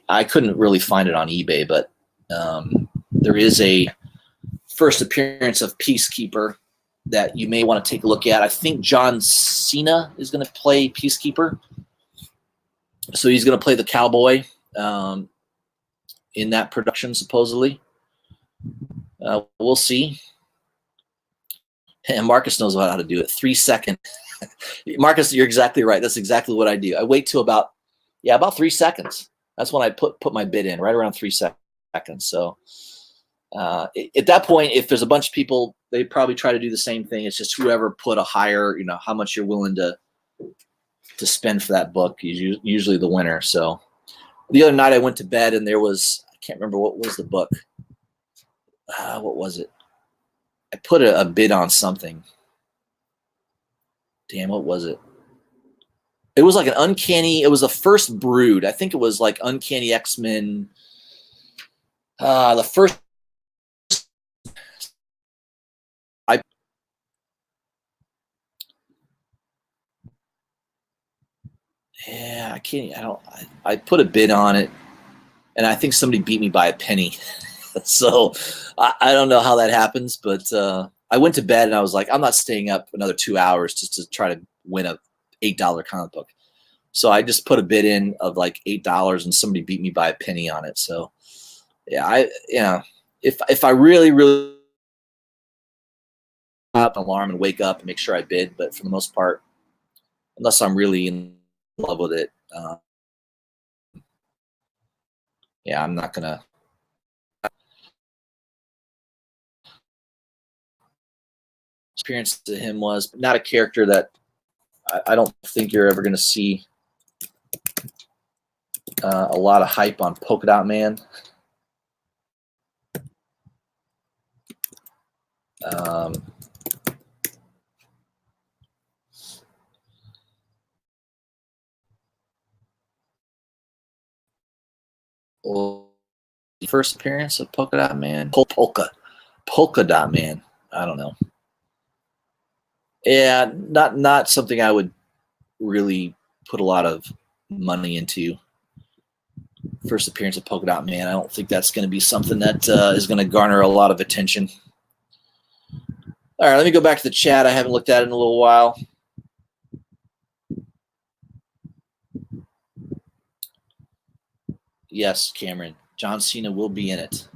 I couldn't really find it on eBay, but there is a first appearance of Peacekeeper that you may want to take a look at. I think John Cena is going to play Peacekeeper. So he's going to play the cowboy in that production, supposedly. We'll see. And Marcus knows how to do it. 3 second. Marcus, you're exactly right. That's exactly what I do. I wait till about 3 seconds. That's when I put my bid in, right around 3 seconds. So at that point, if there's a bunch of people, they probably try to do the same thing. It's just whoever put a higher, how much you're willing to spend for that book is usually the winner. So the other night I went to bed and there was, I can't remember what was the book. What was it? I put a bid on something. Damn, what was it? It was like an Uncanny. It was the first Brood. I think it was like Uncanny X-Men. The first. I can't. I put a bid on it, and I think somebody beat me by a penny. So I don't know how that happens, but I went to bed and I was like, I'm not staying up another 2 hours just to try to win a $8 comic book. So I just put a bid in of like $8 and somebody beat me by a penny on it. So yeah, if I really up an alarm and wake up and make sure I bid, but for the most part, unless I'm really in love with it, I'm not gonna. Experience to him was not a character that I don't think you're ever going to see a lot of hype on Polka Dot Man. Well, the first appearance of Polka Dot Man, Polka Dot Man. I don't know. Yeah, not something I would really put a lot of money into. First appearance of Polka Dot Man. I don't think that's going to be something that is going to garner a lot of attention. All right, let me go back to the chat. I haven't looked at it in a little while. Yes, Cameron. John Cena will be in it.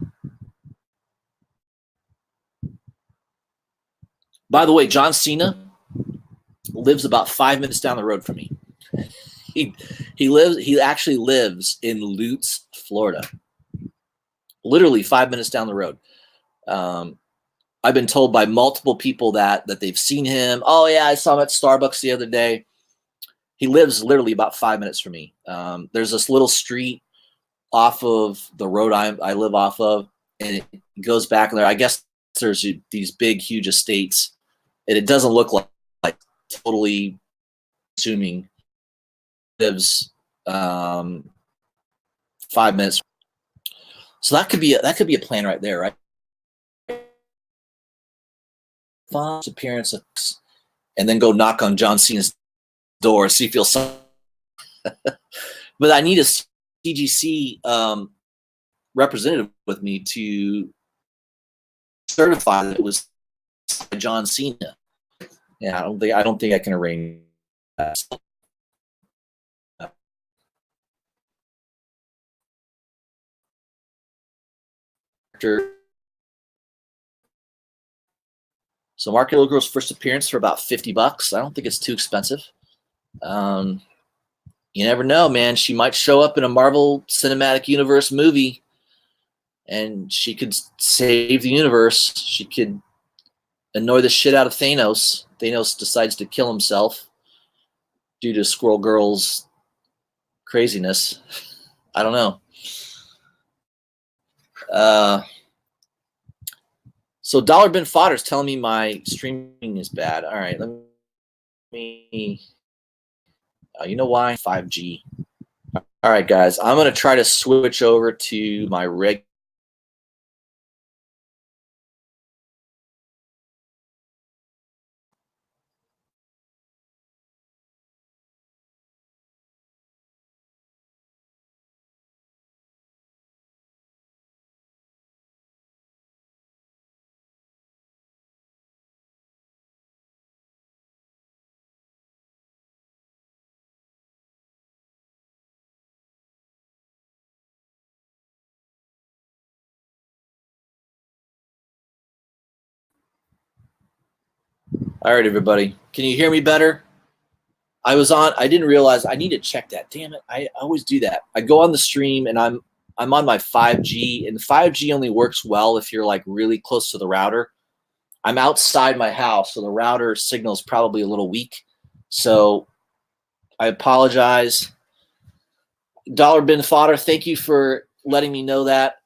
By the way, John Cena lives about 5 minutes down the road from me. He actually lives in Lutz, Florida. Literally 5 minutes down the road. I've been told by multiple people that they've seen him. Oh yeah, I saw him at Starbucks the other day. He lives literally about 5 minutes from me. There's this little street off of the road I live off of, and it goes back there. I guess there's these big, huge estates, and it doesn't look like totally assuming lives 5 minutes. So that could be a plan right there, right? First appearance and then go knock on John Cena's door, see if he'll sign. But I need a CGC representative with me to certify that it was John Cena. Yeah, I don't think I can arrange that. So Mark Ilgro's first appearance for about $50. I don't think it's too expensive. You never know, man. She might show up in a Marvel Cinematic Universe movie, and she could save the universe. She could annoy the shit out of Thanos. Thanos decides to kill himself due to Squirrel Girl's craziness. I don't know. So Dollar Bin Fodder is telling me my streaming is bad. All right, let me. You know why? 5G. All right, guys. I'm going to try to switch over to my regular. All right, everybody. Can you hear me better? I didn't realize I need to check that. Damn it. I always do that. I go on the stream and I'm on my 5G, and 5G only works well if you're like really close to the router. I'm outside my house, so the router signal is probably a little weak. So I apologize. Dollar Bin Fodder, thank you for letting me know that.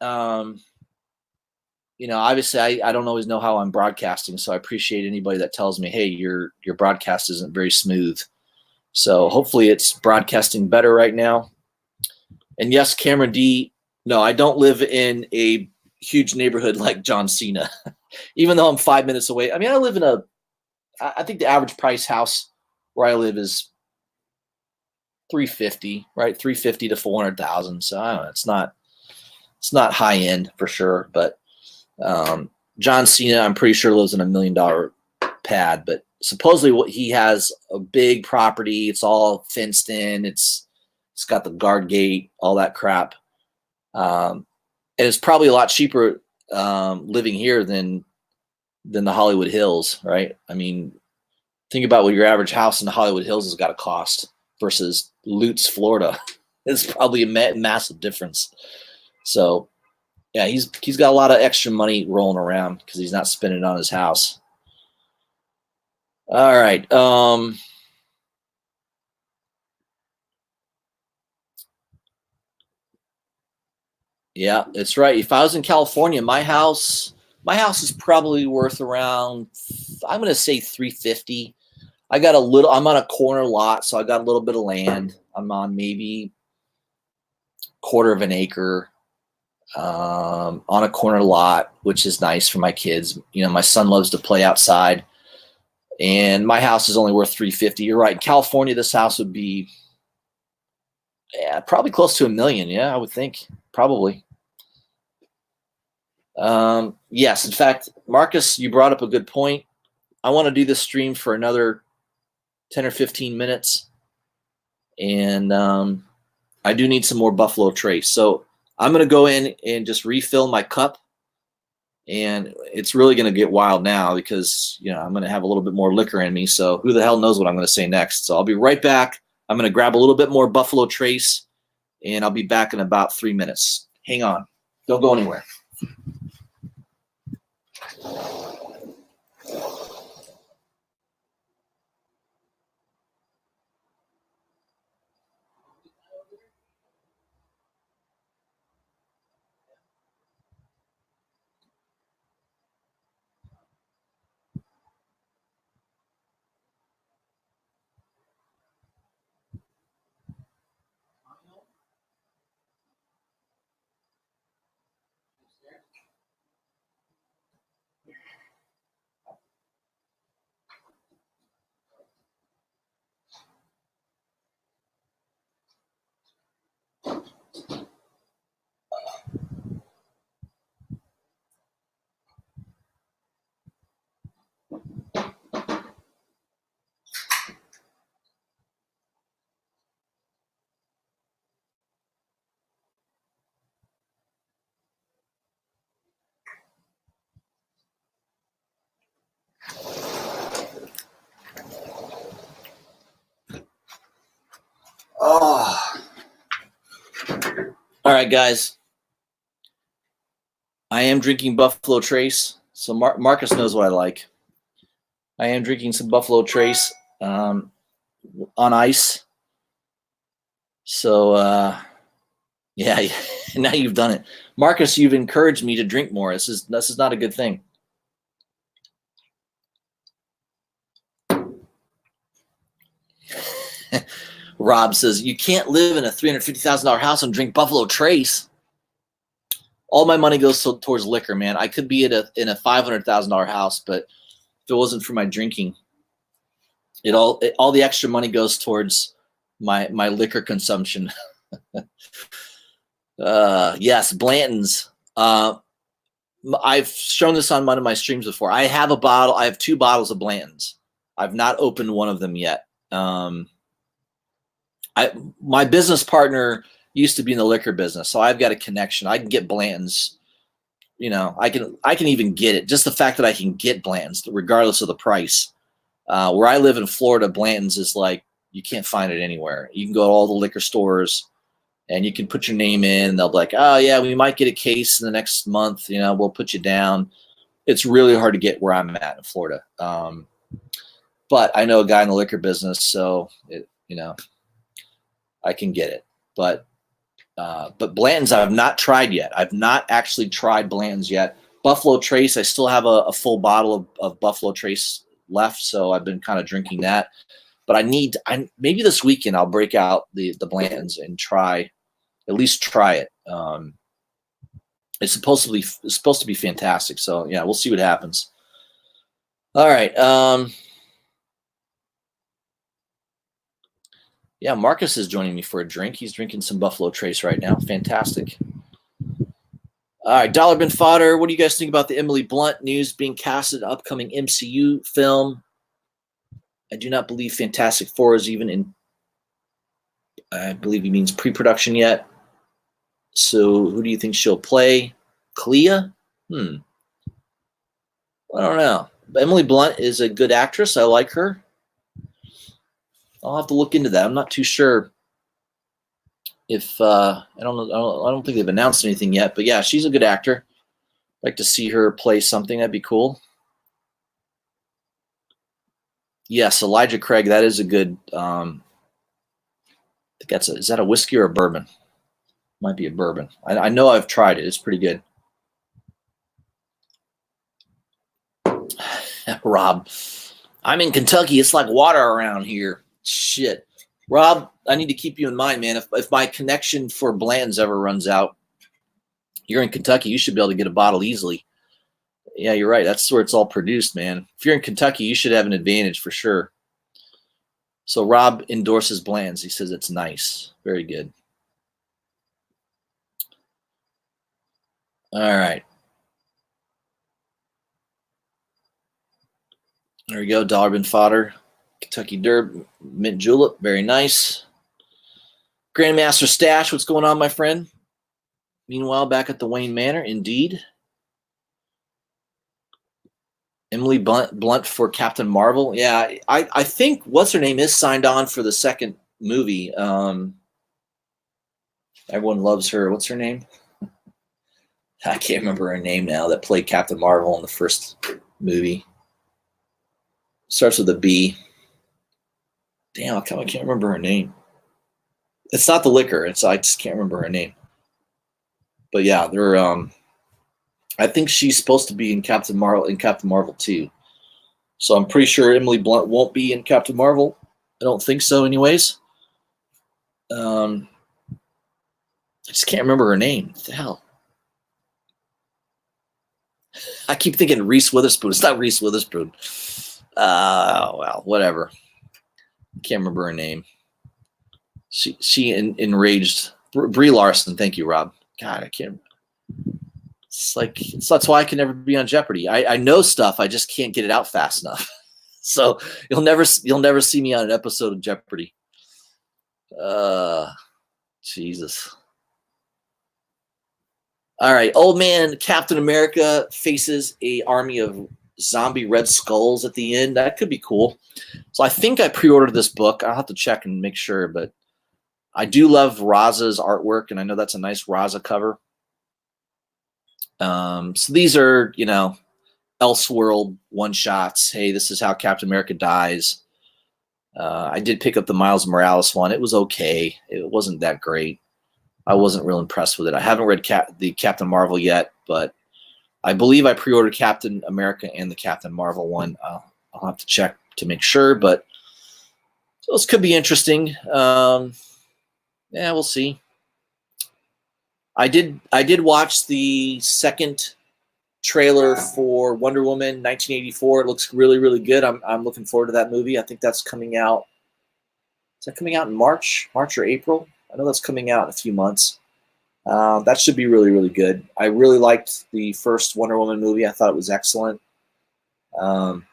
Obviously I don't always know how I'm broadcasting, so I appreciate anybody that tells me, hey, your broadcast isn't very smooth. So hopefully it's broadcasting better right now. And yes, Cameron D, no, I don't live in a huge neighborhood like John Cena, even though I'm 5 minutes away. I mean, I think the average price house where I live is 350, right? 350 to 400,000. So I don't know, it's not high end for sure, but John Cena, I'm pretty sure lives in $1 million pad, but supposedly he has a big property. It's all fenced in. It's got the guard gate, all that crap. And it's probably a lot cheaper living here than the Hollywood Hills, right? I mean, think about what your average house in the Hollywood Hills has got to cost versus Lutz, Florida. It's probably a massive difference. So, yeah, he's got a lot of extra money rolling around because he's not spending it on his house. All right. Yeah, it's right. If I was in California, my house is probably worth around, I'm going to say 350. I'm on a corner lot, so I got a little bit of land. I'm on maybe quarter of an acre on a corner lot, which is nice for my kids. You know, my son loves to play outside, and my house is only worth 350. You're right. In California, this house would be probably close to $1 million. Yeah, I would think probably. Yes, in fact, Marcus, you brought up a good point. I want to do this stream for another 10 or 15 minutes, and I do need some more Buffalo Trace. So I'm going to go in and just refill my cup, and it's really going to get wild now because, you know, I'm going to have a little bit more liquor in me, so who the hell knows what I'm going to say next. So I'll be right back. I'm going to grab a little bit more Buffalo Trace, and I'll be back in about 3 minutes. Hang on. Don't go anywhere. Oh. All right, guys. I am drinking Buffalo Trace, so Marcus knows what I like. I am drinking some Buffalo Trace on ice. So, yeah, now you've done it. Marcus, you've encouraged me to drink more. This is not a good thing. Rob says, you can't live in a $350,000 house and drink Buffalo Trace. All my money goes towards liquor, man. I could be in a $500,000 house, but if it wasn't for my drinking, all the extra money goes towards my liquor consumption. Yes, Blanton's. I've shown this on one of my streams before. I have 2 bottles of Blanton's. I've not opened one of them yet. My business partner used to be in the liquor business, so I've got a connection. I can get Blanton's. You know, I can even get it. Just the fact that I can get Blanton's, regardless of the price, Where I live in Florida, Blanton's is like, you can't find it anywhere. You can go to all the liquor stores and you can put your name in. And they'll be like, oh, yeah, we might get a case in the next month. We'll put you down. It's really hard to get where I'm at in Florida. But I know a guy in the liquor business, so, I can get it. But Blanton's I've not tried yet. I've not actually tried Blanton's yet. Buffalo Trace, I still have a full bottle of Buffalo Trace left, so I've been kind of drinking that. But maybe this weekend I'll break out the Blanton's and at least try it. It's supposed to be fantastic. So yeah, we'll see what happens. All right. Yeah, Marcus is joining me for a drink. He's drinking some Buffalo Trace right now. Fantastic. All right, Dollar Bin Fodder. What do you guys think about the Emily Blunt news being cast in an upcoming MCU film? I do not believe Fantastic Four is even in, I believe he means pre-production yet. So who do you think she'll play? Clea? I don't know. Emily Blunt is a good actress. I like her. I'll have to look into that. I'm not too sure if I don't think they've announced anything yet, but yeah, she's a good actor. I'd like to see her play something. That'd be cool. Yes, Elijah Craig. That is a good. I think is that a whiskey or a bourbon? Might be a bourbon. I know I've tried it. It's pretty good. Rob, I'm in Kentucky. It's like water around here. Shit. Rob, I need to keep you in mind, man. If my connection for Blanton's ever runs out, you're in Kentucky, you should be able to get a bottle easily. Yeah, you're right. That's where it's all produced, man. If you're in Kentucky, you should have an advantage for sure. So Rob endorses Blanton's. He says it's nice. Very good. All right. There we go. Dollar Bin Fodder. Kentucky Derb. Mint Julep. Very nice. Grandmaster Stash. What's going on, my friend? Meanwhile, back at the Wayne Manor. Indeed. Emily Blunt for Captain Marvel. Yeah, I think what's her name is signed on for the second movie. Everyone loves her. What's her name? I can't remember her name now. That played Captain Marvel in the first movie. Starts with a B. Damn, I can't remember her name. It's not the liquor. I just can't remember her name. But yeah, they're I think she's supposed to be in Captain Marvel 2. So I'm pretty sure Emily Blunt won't be in Captain Marvel. I don't think so anyways. I just can't remember her name. What the hell? I keep thinking Reese Witherspoon. It's not Reese Witherspoon. Well, whatever. Can't remember her name. She enraged Brie Larson. Thank you, Rob. God, I can't. That's why I can never be on Jeopardy. I know stuff. I just can't get it out fast enough. So you'll never see me on an episode of Jeopardy. Jesus. All right, old man Captain America faces a army of zombie Red Skulls at the end. That could be cool. So I think I pre-ordered this book. I'll have to check and make sure, but I do love Raza's artwork, and I know that's a nice Raza cover. So these are, Elseworld one-shots. Hey, this is how Captain America dies. I did pick up the Miles Morales one. It was okay. It wasn't that great. I wasn't real impressed with it. I haven't read the Captain Marvel yet, but I believe I pre-ordered Captain America and the Captain Marvel one. I'll have to check to make sure, but this could be interesting. Yeah, we'll see. I did watch the second trailer for Wonder Woman 1984. It looks really, really good. I'm looking forward to that movie. I think that's coming out. Is that coming out in March or April? I know that's coming out in a few months. That should be really, really good. I really liked the first Wonder Woman movie. I thought it was excellent.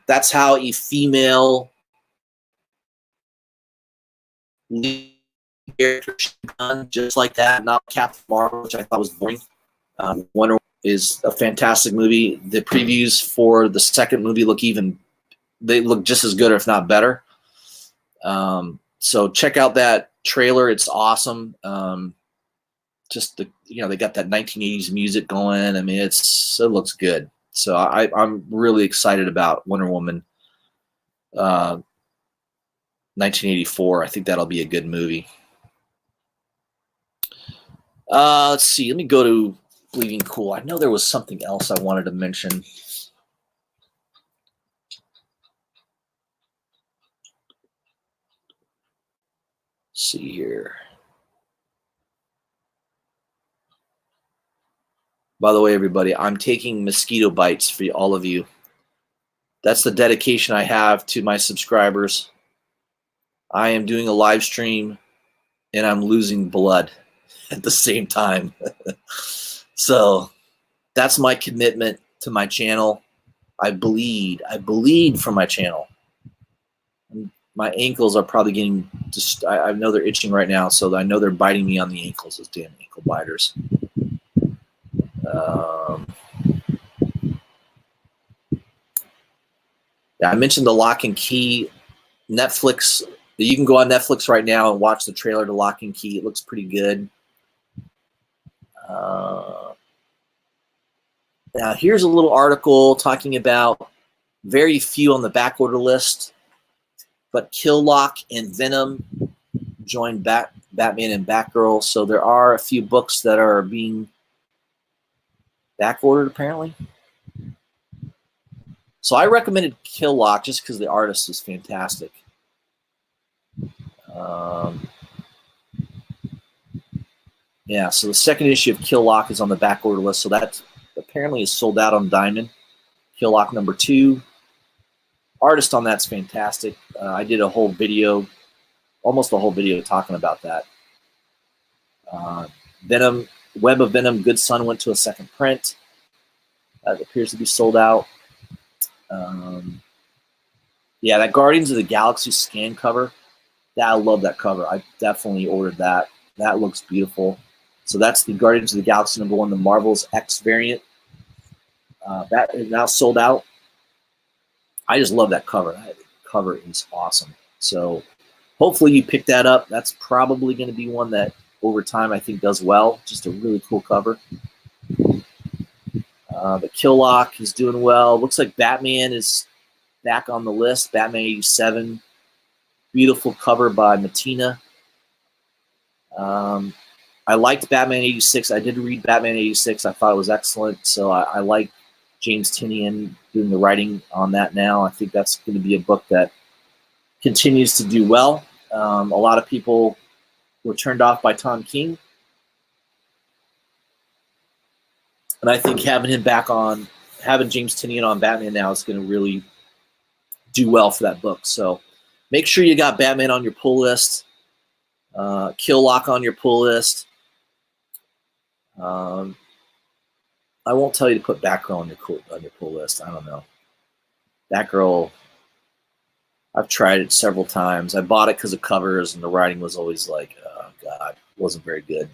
That's how a female character done, just like that, not Captain Marvel, which I thought was boring. Wonder Woman is a fantastic movie. The previews for the second movie look even they look just as good, or if not better. So check out that trailer. It's awesome. Just they got that 1980s music going. I mean, it looks good. So I'm really excited about Wonder Woman 1984. I think that'll be a good movie. Let's see. Let me go to Bleeding Cool. I know there was something else I wanted to mention. Let's see here. By the way, everybody, I'm taking mosquito bites for all of you. That's the dedication I have to my subscribers. I am doing a live stream, and I'm losing blood at the same time. So that's my commitment to my channel. I bleed from my channel. My ankles are probably getting I know they're itching right now, so I know they're biting me on the ankles, those damn ankle biters. Yeah, I mentioned the Lock and Key Netflix. You can go on Netflix right now and watch the trailer to Lock and Key. It looks pretty good. Now, here's a little article talking about very few on the back order list, but Killlock and Venom joined Batman and Batgirl. So there are a few books that are being back ordered, apparently. So I recommended Killlock just because the artist is fantastic. Yeah, so the second issue of Killlock is on the back order list. So that apparently is sold out on Diamond. Killlock #2. Artist on that's fantastic. I did a whole video, almost a whole video talking about that. Venom, Web of Venom, Good Son went to a second print. That appears to be sold out. Yeah, that Guardians of the Galaxy scan cover, I love that cover. I definitely ordered that. That looks beautiful. So that's the Guardians of the Galaxy #1, the Marvel's X variant. That is now sold out. I just love that cover. That cover is awesome. So hopefully you pick that up. That's probably going to be one that over time I think does well. Just a really cool cover. But Killlock is doing well. Looks like Batman is back on the list. Batman 87. Beautiful cover by Matina. I liked Batman 86. I did read Batman 86. I thought it was excellent. So I like James Tynion doing the writing on that now. I think that's going to be a book that continues to do well. A lot of people were turned off by Tom King. And I think having James Tynion on Batman now is going to really do well for that book. So make sure you got Batman on your pull list. Killlock on your pull list. I won't tell you to put Batgirl on your pull list. I don't know. Batgirl, I've tried it several times. I bought it because of covers, and the writing was always like, oh God, it wasn't very good.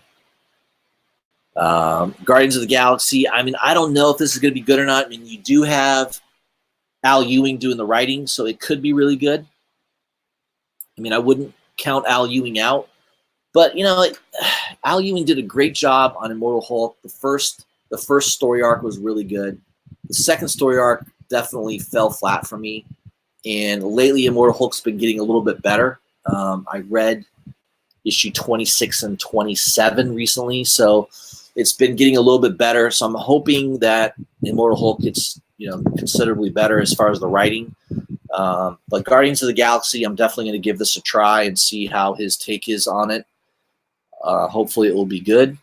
Guardians of the Galaxy. I mean, I don't know if this is going to be good or not. I mean, you do have Al Ewing doing the writing, so it could be really good. I mean, I wouldn't count Al Ewing out. But, Al Ewing did a great job on Immortal Hulk. The first story arc was really good. The second story arc definitely fell flat for me. And lately, Immortal Hulk's been getting a little bit better. I read issue 26 and 27 recently, so it's been getting a little bit better. So I'm hoping that Immortal Hulk gets considerably better as far as the writing. But Guardians of the Galaxy, I'm definitely going to give this a try and see how his take is on it. Hopefully it will be good.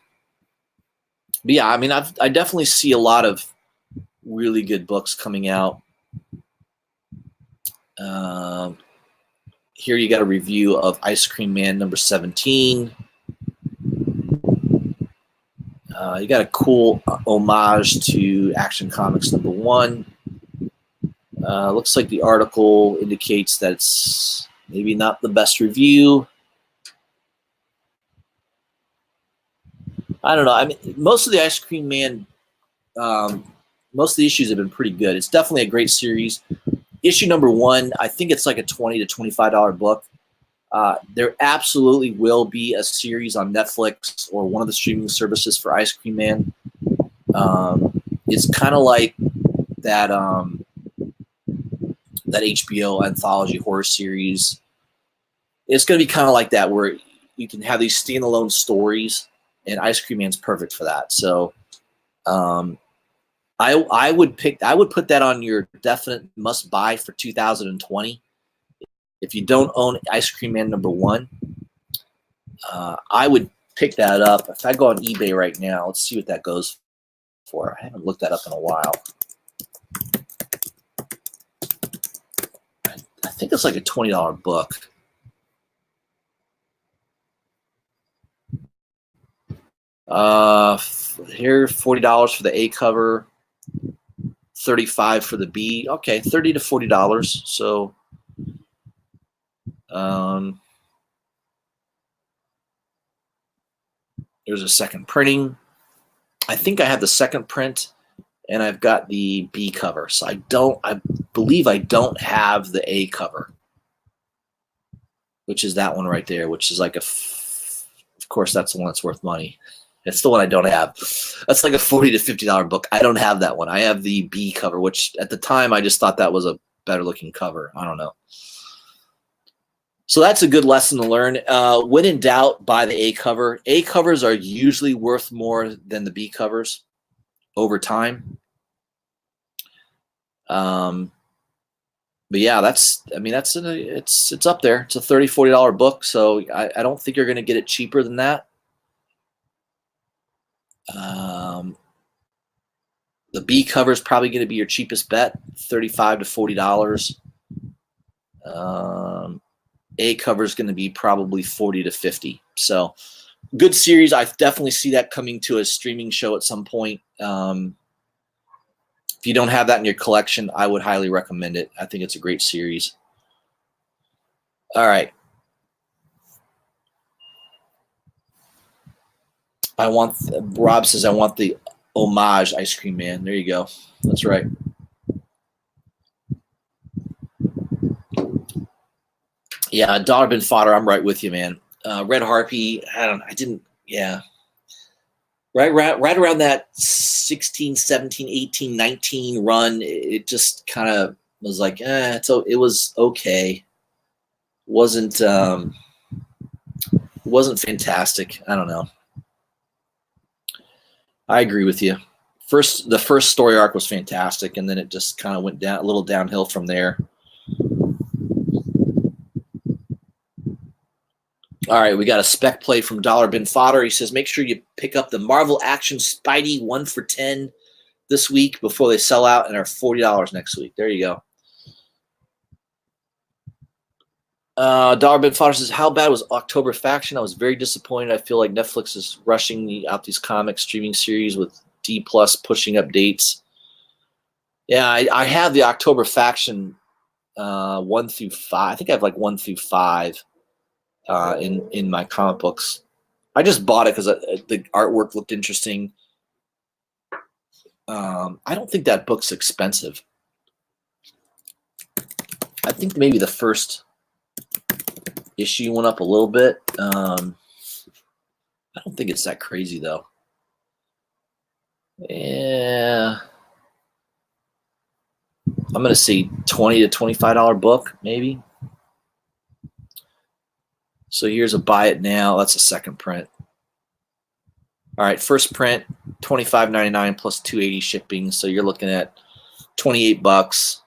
But yeah, I mean, I definitely see a lot of really good books coming out. Here you got a review of Ice Cream Man #17. You got a cool homage to Action Comics #1. Looks like the article indicates that it's maybe not the best review. I don't know. I mean, most of the Ice Cream Man, most of the issues have been pretty good. It's definitely a great series. issue number 1, I think it's like a $20 to $25 book. There absolutely will be a series on Netflix or one of the streaming services for Ice Cream Man. It's kind of like that that HBO anthology horror series. It's going to be kind of like that, where you can have these standalone stories, and Ice Cream Man's perfect for that. So I would put that on your definite must buy for 2020. If you don't own Ice Cream Man number 1, I would pick that up. If I go on eBay right now, let's see what that goes for. I haven't looked that up in a while. I think it's like a $20 book. Here, $40 for the A cover, $35 for the B. Okay, $30 to $40. So, there's a second printing. I think I have the second print, and I've got the B cover. So I believe I don't have the A cover, which is that one right there, which is like of course, that's the one that's worth money. It's the one I don't have. That's like a $40 to $50 book. I don't have that one. I have the B cover, which at the time I just thought that was a better looking cover. I don't know. So that's a good lesson to learn. When in doubt, buy the A cover. A covers are usually worth more than the B covers over time. But yeah, it's up there. It's a $30, $40 book. So I don't think you're going to get it cheaper than that. The B cover is probably going to be your cheapest bet, $35 to $40. A cover is going to be probably $40 to $50. So good series. I definitely see that coming to a streaming show at some point. If you don't have that in your collection, I would highly recommend it. I think it's a great series. All right. Rob says, I want the homage Ice Cream Man. There you go. That's right. Yeah, Dollar Bin Fodder, I'm right with you, man. Red Harpy, yeah. Right around that 16, 17, 18, 19 run, it just kind of was like, it was okay. Wasn't fantastic. I don't know. I agree with you. The first story arc was fantastic, and then it just kind of went down a little downhill from there. All right, we got a spec play from Dollar Bin Fodder. He says, make sure you pick up the Marvel Action Spidey 1 for $10 this week before they sell out and are $40 next week. There you go. Dollar Bin Fodder says, how bad was October Faction? I was very disappointed. I feel like Netflix is rushing out these comic streaming series with D+ pushing up dates. Yeah, I have the October Faction 1 through 5. I think I have like 1 through 5 in my comic books. I just bought it because the artwork looked interesting. I don't think that book's expensive. I think maybe the first issue went up a little bit. I don't think it's that crazy though. Yeah, I'm gonna say $20 to $25 book maybe. So here's a buy it now. That's a second print. All right, first print, $25.99 plus $2.80 shipping. So you're looking at $28.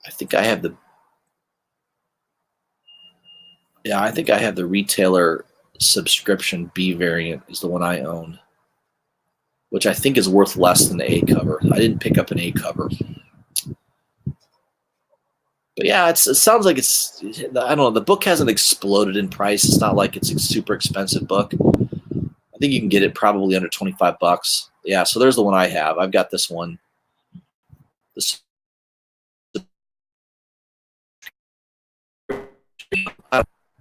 I think I have the retailer subscription B variant is the one I own, which I think is worth less than the A cover. I didn't pick up an A cover. But yeah, it sounds like it's, I don't know, the book hasn't exploded in price. It's not like it's a super expensive book. I think you can get it probably under $25. Yeah, so there's the one I have. I've got this one. This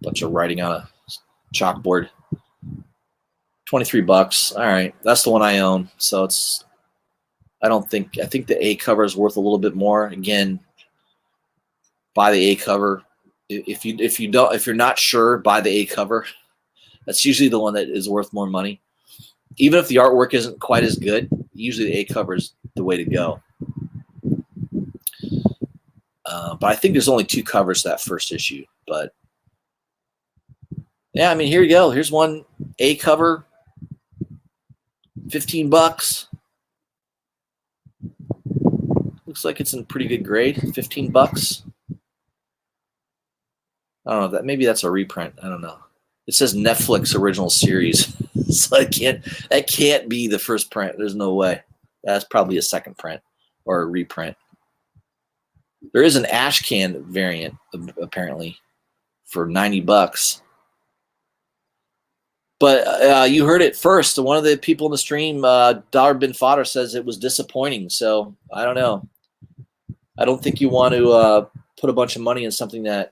bunch of writing on a chalkboard. $23. All right, that's the one I own. So it's, I think the A cover is worth a little bit more. Again, buy the A cover. If you're not sure, buy the A cover. That's usually the one that is worth more money. Even if the artwork isn't quite as good, usually the A cover is the way to go. But I think there's only 2 covers to that first issue. But yeah, I mean, here you go. Here's one A cover, $15. Looks like it's in pretty good grade. $15. I don't know, that maybe that's a reprint. I don't know. It says Netflix original series, so that can't be the first print. There's no way. That's probably a second print or a reprint. There is an ash can variant apparently for $90. But you heard it first. One of the people in the stream, Dollar Bin Fodder, says it was disappointing. So I don't know. I don't think you want to put a bunch of money in something that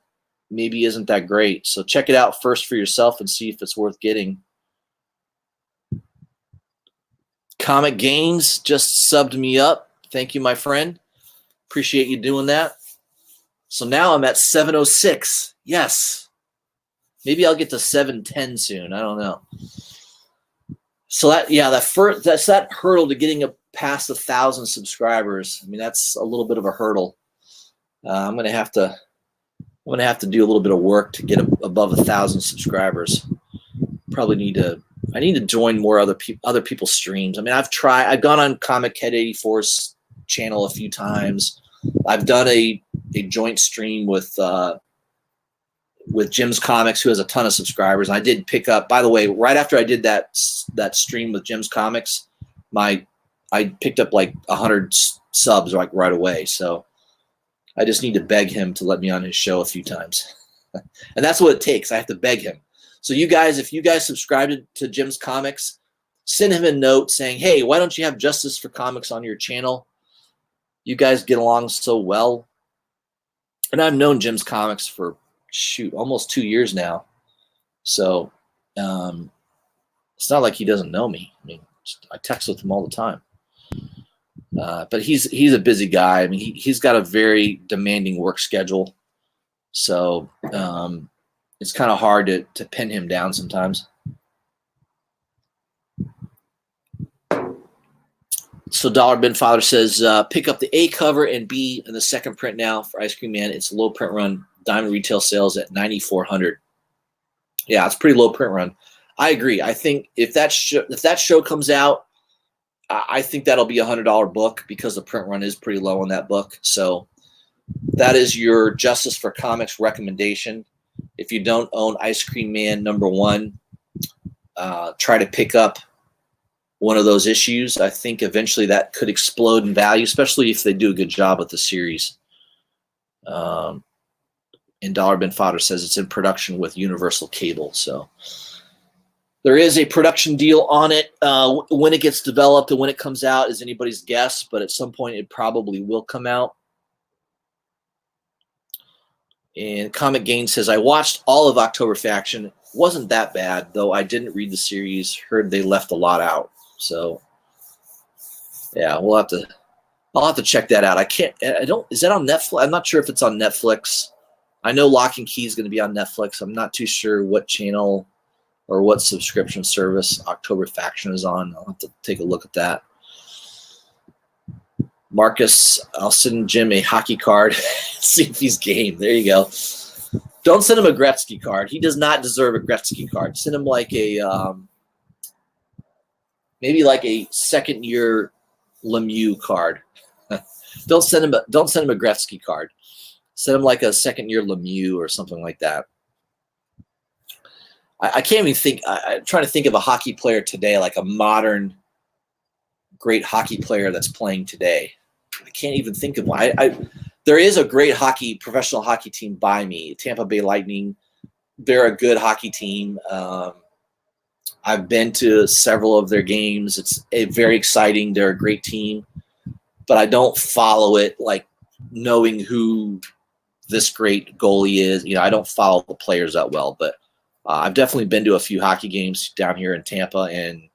maybe isn't that great. So check it out first for yourself and see if it's worth getting. Comic Gains just subbed me up. Thank you, my friend. Appreciate you doing that. So now I'm at 706. Yes. Maybe I'll get to 710 soon. I don't know. So that's that hurdle to getting past 1,000 subscribers. I mean, that's a little bit of a hurdle. I'm gonna have to do a little bit of work to get above 1,000 subscribers. I need to join more other people's streams. I mean, I've gone on Comic Head 84's channel a few times. I've done a joint stream with Jim's Comics, who has a ton of subscribers. And I did pick up, by the way, right after I did that stream with Jim's Comics, I picked up like 100 subs like right away. So I just need to beg him to let me on his show a few times. And that's what it takes. I have to beg him. So you guys, if you guys subscribe to Jim's Comics, send him a note saying, hey, why don't you have Justice for Comics on your channel? You guys get along so well. And I've known Jim's Comics for, almost 2 years now. So it's not like he doesn't know me. I mean, I text with him all the time. But he's a busy guy. I mean, he's got a very demanding work schedule. So it's kind of hard to pin him down sometimes. So Dollar Bin Father says, pick up the A cover and B in the second print now for Ice Cream Man. It's a low print run. Diamond retail sales at $9,400. Yeah, it's pretty low print run. I agree. I think if that show comes out, I think that'll be $100 book because the print run is pretty low on that book. So that is your Justice for Comics recommendation. If you don't own Ice Cream Man #1, try to pick up one of those issues. I think eventually that could explode in value, especially if they do a good job with the series. And Dollar Bin Fodder says it's in production with Universal Cable. So there is a production deal on it. When it gets developed and when it comes out is anybody's guess, but at some point it probably will come out. And Comic Gain says, I watched all of October Faction. It wasn't that bad, though I didn't read the series. Heard they left a lot out. So yeah, I'll have to check that out. Is that on Netflix? I'm not sure if it's on Netflix. I know Lock and Key is going to be on Netflix. I'm not too sure what channel or what subscription service October Faction is on. I'll have to take a look at that. Marcus, I'll send Jim a hockey card. See if he's game. There you go. Don't send him a Gretzky card. He does not deserve a Gretzky card. Send him like a maybe like a second year Lemieux card. Don't send him a Gretzky card. Send him like a second year Lemieux or something like that. I can't even think. I'm trying to think of a hockey player today, like a modern great hockey player that's playing today. I can't even think of one. There is a great professional hockey team by me, Tampa Bay Lightning. They're a good hockey team. I've been to several of their games. It's very exciting. They're a great team, but I don't follow it like knowing who this great goalie is. You know, I don't follow the players that well, but I've definitely been to a few hockey games down here in Tampa, and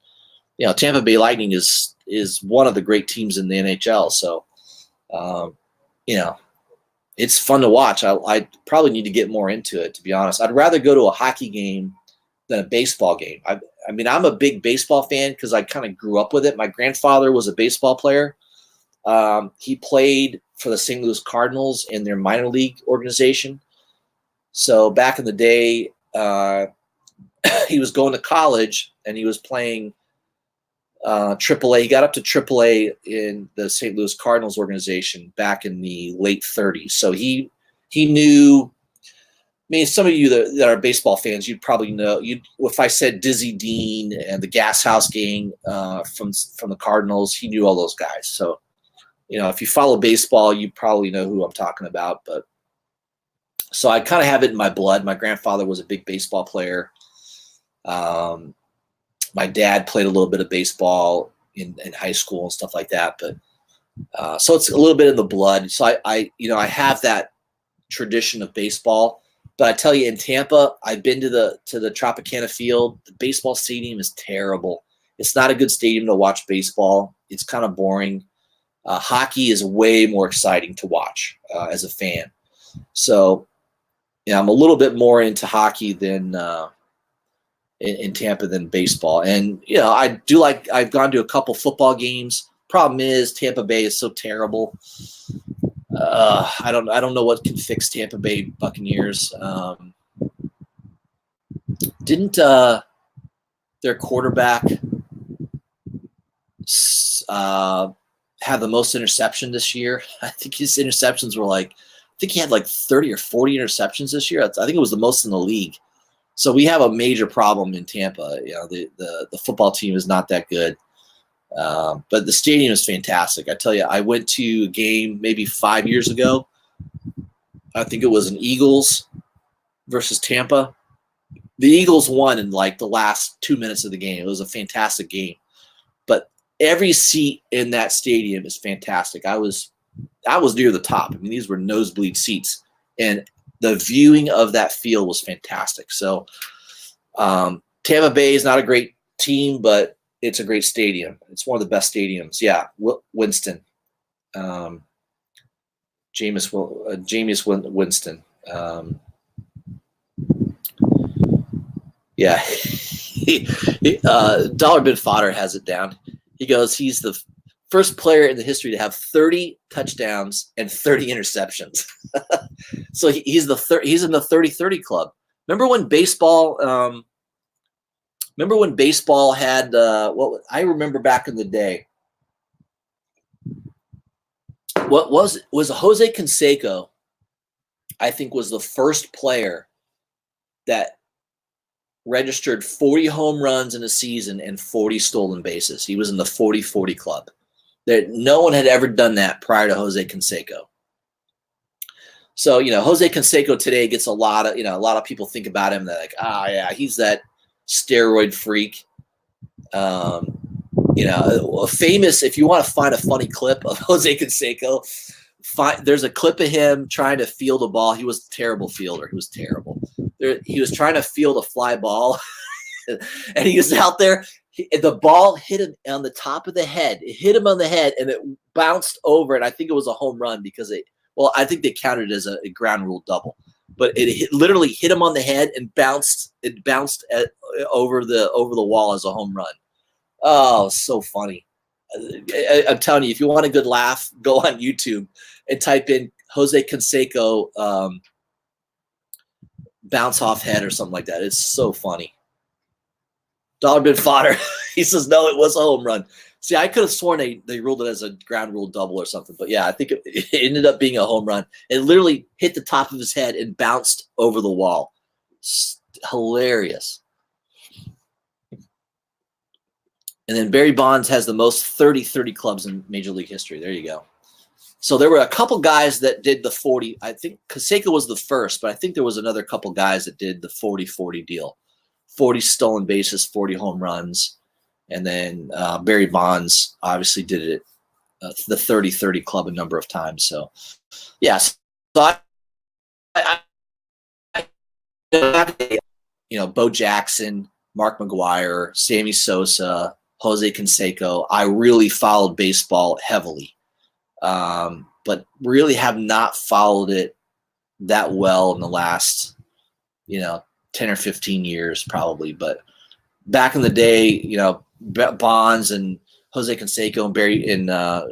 Tampa Bay Lightning is one of the great teams in the NHL. So, you know, it's fun to watch. I probably need to get more into it, to be honest. I'd rather go to a hockey game than a baseball game. I mean, I'm a big baseball fan because I kind of grew up with it. My grandfather was a baseball player. He played for the St. Louis Cardinals in their minor league organization. So back in the day, he was going to college and he was playing AAA. He got up to AAA in the St. Louis Cardinals organization back in the late 30s. So he knew. I mean, some of you that are baseball fans, you'd probably know. If I said Dizzy Dean and the Gas House Gang from the Cardinals, he knew all those guys. So, if you follow baseball, you probably know who I'm talking about. But so I kind of have it in my blood. My grandfather was a big baseball player. My dad played a little bit of baseball in high school and stuff like that. But so it's a little bit in the blood. So I have that tradition of baseball. But I tell you, in Tampa, I've been to the Tropicana Field. The baseball stadium is terrible. It's not a good stadium to watch baseball. It's kind of boring. Hockey is way more exciting to watch as a fan. So, I'm a little bit more into hockey than in Tampa than baseball. And I do like. I've gone to a couple football games. Problem is, Tampa Bay is so terrible. I don't know what can fix Tampa Bay Buccaneers. Didn't their quarterback have the most interception this year? I think his interceptions were I think he had 30 or 40 interceptions this year. I think it was the most in the league. So we have a major problem in Tampa. The football team is not that good. But the stadium is fantastic. I tell you, I went to a game maybe 5 years ago. I think it was an Eagles versus Tampa. The Eagles won in the last 2 minutes of the game. It was a fantastic game. But every seat in that stadium is fantastic. I was near the top. I mean, these were nosebleed seats. And the viewing of that field was fantastic. So Tampa Bay is not a great team, but it's a great stadium. It's one of the best stadiums. Yeah, Winston. Jameis Winston. Yeah. Dollar Bin Fodder has it down. He goes, he's the first player in the history to have 30 touchdowns and 30 interceptions. So he's in the 30-30 club. Remember when baseball had I remember back in the day. What was Jose Canseco, I think, was the first player that registered 40 home runs in a season and 40 stolen bases. He was in the 40-40 club. No one had ever done that prior to Jose Canseco. So, Jose Canseco today gets a lot of people think about him. They're like, yeah, he's that steroid freak. Famous, if you want to find a funny clip of Jose Canseco, there's a clip of him trying to field a ball. He was a terrible fielder. He was terrible. He was trying to field a fly ball, and he was out there. The ball hit him on the top of the head. It hit him on the head, and it bounced over, and I think it was a home run because I think they counted it as a ground rule double. But it literally hit him on the head and bounced over the wall as a home run. Oh, so funny. I'm telling you, if you want a good laugh, go on YouTube and type in Jose Canseco bounce off head or something like that. It's so funny. Dollar Bin Fodder, he says, no, it was a home run. See, I could have sworn they ruled it as a ground rule double or something. But, yeah, I think it ended up being a home run. It literally hit the top of his head and bounced over the wall. It's hilarious. And then Barry Bonds has the most 30-30 clubs in Major League history. There you go. So there were a couple guys that did the 40. I think Canseco was the first, but I think there was another couple guys that did the 40-40 deal. 40 stolen bases, 40 home runs. And then Barry Bonds obviously did it, the 30-30 club a number of times. So, yes. Yeah, so Bo Jackson, Mark McGuire, Sammy Sosa, Jose Canseco. I really followed baseball heavily, but really have not followed it that well in the last, 10 or 15 years probably. But back in the day, Bonds and Jose Canseco and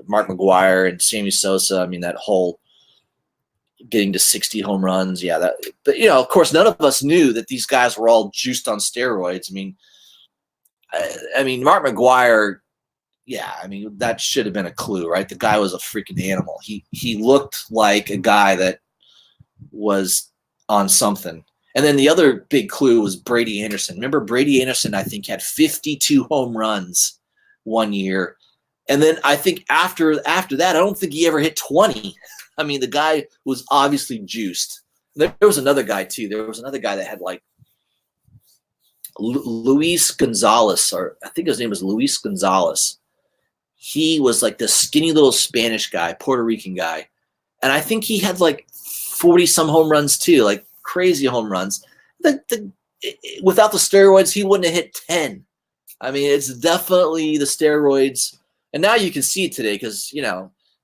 Mark McGuire and Sammy Sosa. I mean, that whole getting to 60 home runs. Yeah. But of course, none of us knew that these guys were all juiced on steroids. I mean, Mark McGuire, yeah, I mean, that should have been a clue, right? The guy was a freaking animal. He looked like a guy that was on something. And then the other big clue was Brady Anderson. Remember, Brady Anderson, I think, had 52 home runs one year. And then I think after that, I don't think he ever hit 20. I mean, the guy was obviously juiced. There was another guy, too. There was another guy that had like Luis Gonzalez, or I think his name was Luis Gonzalez. He was like this skinny little Spanish guy, Puerto Rican guy. And I think he had like 40-some home runs, too, like crazy home runs. Without the steroids, he wouldn't have hit 10. I mean, it's definitely the steroids. And now you can see it today because,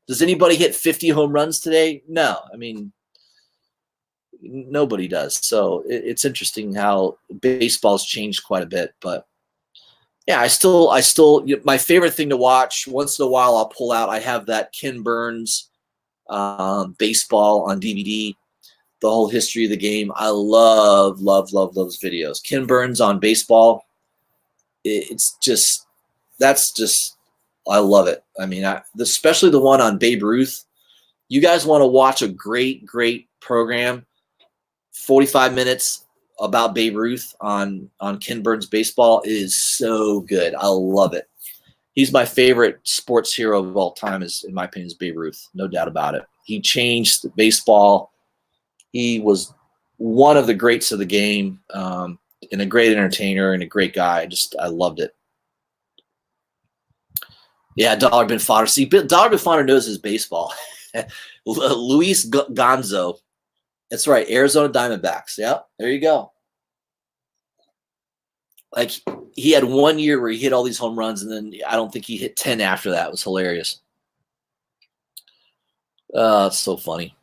does anybody hit 50 home runs today? No. I mean, nobody does. So it's interesting how baseball's changed quite a bit. But, yeah, I still my favorite thing to watch, once in a while I'll pull out, I have that Ken Burns baseball on DVD. The whole history of the game. I love those videos. Ken Burns on baseball. I love it. I mean, especially the one on Babe Ruth. You guys want to watch a great program, 45 minutes about Babe Ruth on Ken Burns baseball. It is so good. I love it. He's my favorite sports hero of all time, in my opinion, is Babe Ruth. No doubt about it. He changed baseball. He was one of the greats of the game, and a great entertainer and a great guy. I loved it. Yeah, Dollar Bin Fodder. See, Dollar Bin Fodder knows his baseball. Luis Gonzo. That's right, Arizona Diamondbacks. Yeah, there you go. Like, he had 1 year where he hit all these home runs, and then I don't think he hit 10 after that. It was hilarious. It's so funny.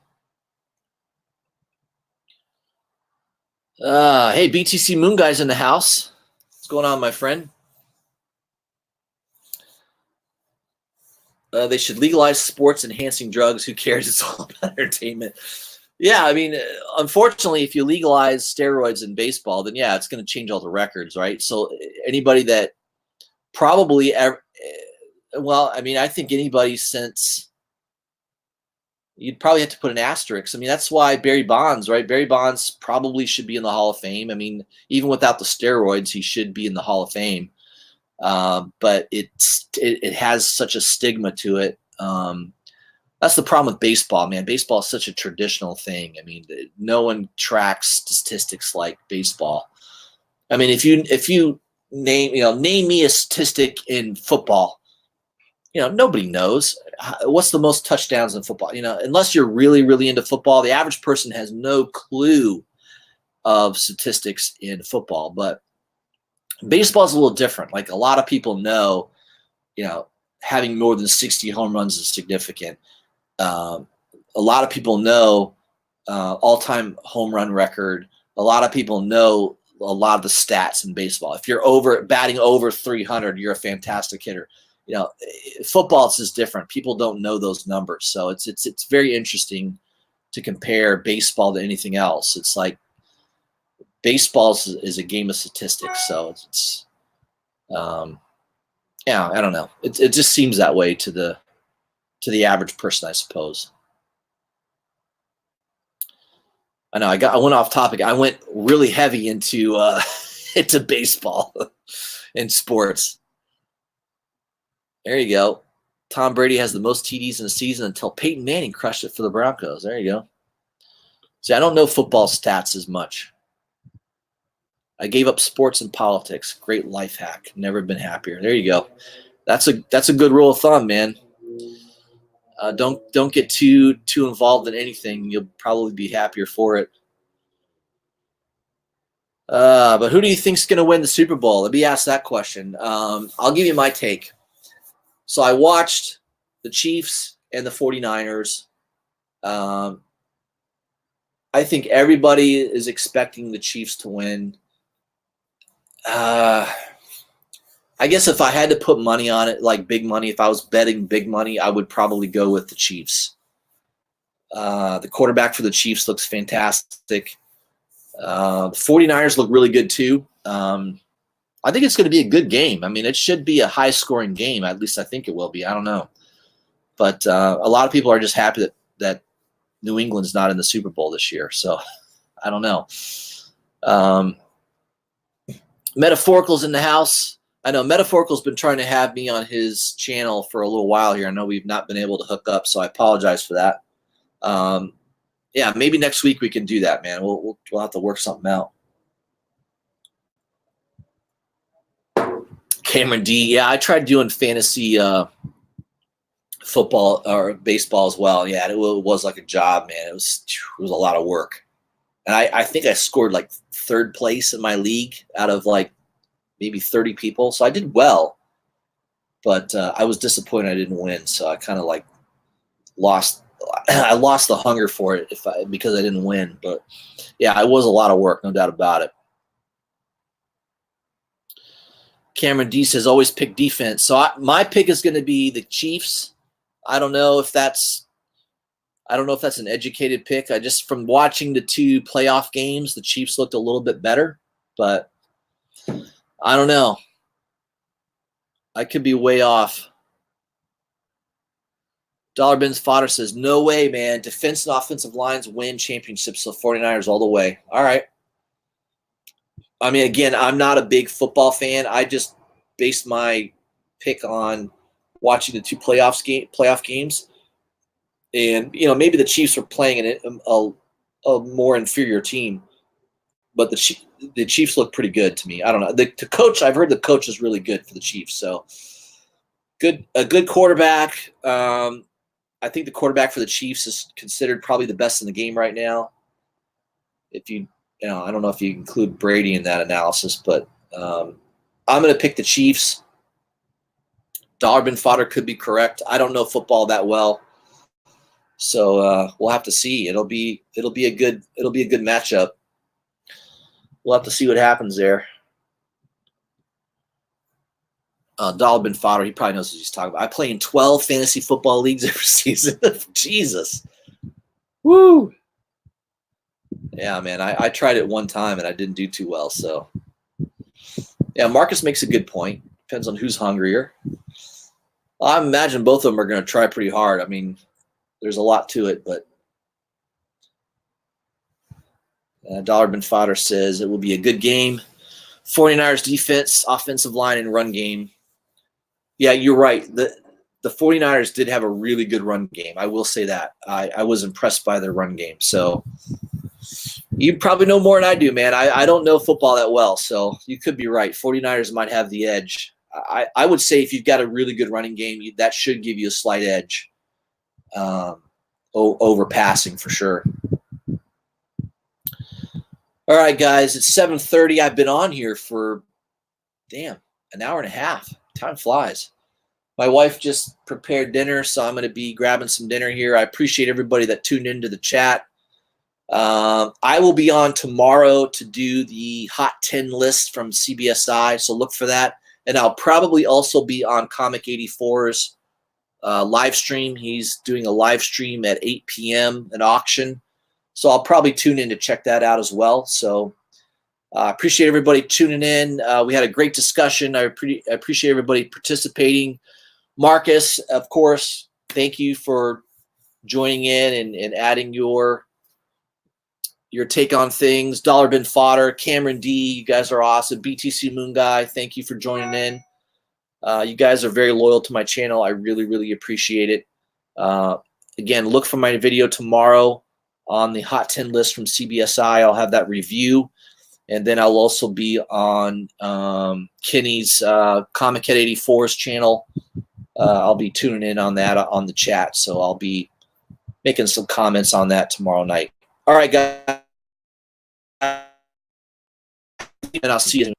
Hey, BTC Moon Guy's in the house. What's going on, my friend? They should legalize sports enhancing drugs. Who cares? It's all about entertainment. Yeah, I mean, unfortunately, if you legalize steroids in baseball, then yeah, it's going to change all the records, right? So anybody that probably ever, well, I mean, I think anybody since, you'd probably have to put an asterisk. I mean, that's why Barry Bonds, right? Barry Bonds probably should be in the Hall of Fame. I mean, even without the steroids, he should be in the Hall of Fame. But it has such a stigma to it. That's the problem with baseball, man. Baseball is such a traditional thing. I mean, no one tracks statistics like baseball. I mean, if you name me a statistic in football, nobody knows what's the most touchdowns in football. Unless you're really, really into football, the average person has no clue of statistics in football. But baseball is a little different. Like, a lot of people know, having more than 60 home runs is significant. A lot of people know all-time home run record. A lot of people know a lot of the stats in baseball. If you're batting over 300, you're a fantastic hitter. Football is just different. People don't know those numbers, so it's very interesting to compare baseball to anything else. It's like baseball is a game of statistics, so it's yeah, I don't know. It just seems that way to the average person, I suppose. I know I went off topic. I went really heavy into into baseball and sports. There you go. Tom Brady has the most TDs in a season until Peyton Manning crushed it for the Broncos. There you go. See, I don't know football stats as much. I gave up sports and politics. Great life hack. Never been happier. There you go. That's a good rule of thumb, man. Don't get too involved in anything. You'll probably be happier for it. But who do you think's going to win the Super Bowl? Let me ask that question. I'll give you my take. So I watched the Chiefs and the 49ers. I think everybody is expecting the Chiefs to win. I guess if I had to put money on it, like big money, if I was betting big money, I would probably go with the Chiefs. The quarterback for the Chiefs looks fantastic. The 49ers look really good too. I think it's going to be a good game. I mean, it should be a high-scoring game. At least I think it will be. I don't know. But a lot of people are just happy that New England's not in the Super Bowl this year. So I don't know. Metaphorical's in the house. I know Metaphorical's been trying to have me on his channel for a little while here. I know we've not been able to hook up, so I apologize for that. Yeah, maybe next week we can do that, man. We'll have to work something out. Cameron D. Yeah, I tried doing fantasy football or baseball as well. Yeah, it was like a job, man. It was a lot of work. And I think I scored like third place in my league out of like maybe 30 people. So I did well, but I was disappointed I didn't win. So I kind of like lost. I lost the hunger for it because I didn't win. But yeah, it was a lot of work, no doubt about it. Cameron D says always pick defense. So my pick is going to be the Chiefs. I don't know if that's an educated pick. I just, from watching the two playoff games, the Chiefs looked a little bit better, but I don't know. I could be way off. Dollar Bins Fodder says, no way, man. Defense and offensive lines win championships, so 49ers all the way. All right. I mean, again, I'm not a big football fan. I just based my pick on watching the two playoff games. And, maybe the Chiefs were playing a more inferior team, but the Chiefs look pretty good to me. I don't know. The coach, I've heard the coach is really good for the Chiefs. So a good quarterback. I think the quarterback for the Chiefs is considered probably the best in the game right now. If I don't know if you include Brady in that analysis, but I'm going to pick the Chiefs. Dollar Bin Fodder could be correct. I don't know football that well. So we'll have to see. It'll be a good matchup. We'll have to see what happens there. Dollar Bin Fodder, he probably knows what he's talking about. I play in 12 fantasy football leagues every season. Jesus. Woo. Yeah, man. I tried it one time and I didn't do too well. So yeah, Marcus makes a good point. Depends on who's hungrier. I imagine both of them are going to try pretty hard. I mean, there's a lot to it, but Dollar Bin Fodder says it will be a good game. 49ers defense, offensive line, and run game. Yeah, you're right. The 49ers did have a really good run game. I will say that. I was impressed by their run game. So you probably know more than I do, man. I don't know football that well, so you could be right. 49ers might have the edge. I would say if you've got a really good running game, that should give you a slight edge over passing for sure. All right, guys, it's 7:30. I've been on here for, an hour and a half. Time flies. My wife just prepared dinner, so I'm going to be grabbing some dinner here. I appreciate everybody that tuned into the chat. I will be on tomorrow to do the Hot 10 list from CBSI, so look for that. And I'll probably also be on Comic 84's live stream. He's doing a live stream at 8 p.m., an auction. So I'll probably tune in to check that out as well. So I appreciate everybody tuning in. We had a great discussion. I appreciate everybody participating. Marcus, of course, thank you for joining in and adding your take on things. Dollar Bin Fodder, Cameron D, you guys are awesome. BTC Moon Guy, thank you for joining in. You guys are very loyal to my channel. I really, really appreciate it. Again, look for my video tomorrow on the Hot 10 list from CBSI. I'll have that review. And then I'll also be on Kenny's Comic Head 84's channel. I'll be tuning in on that on the chat. So I'll be making some comments on that tomorrow night. All right, guys. and I'll see you.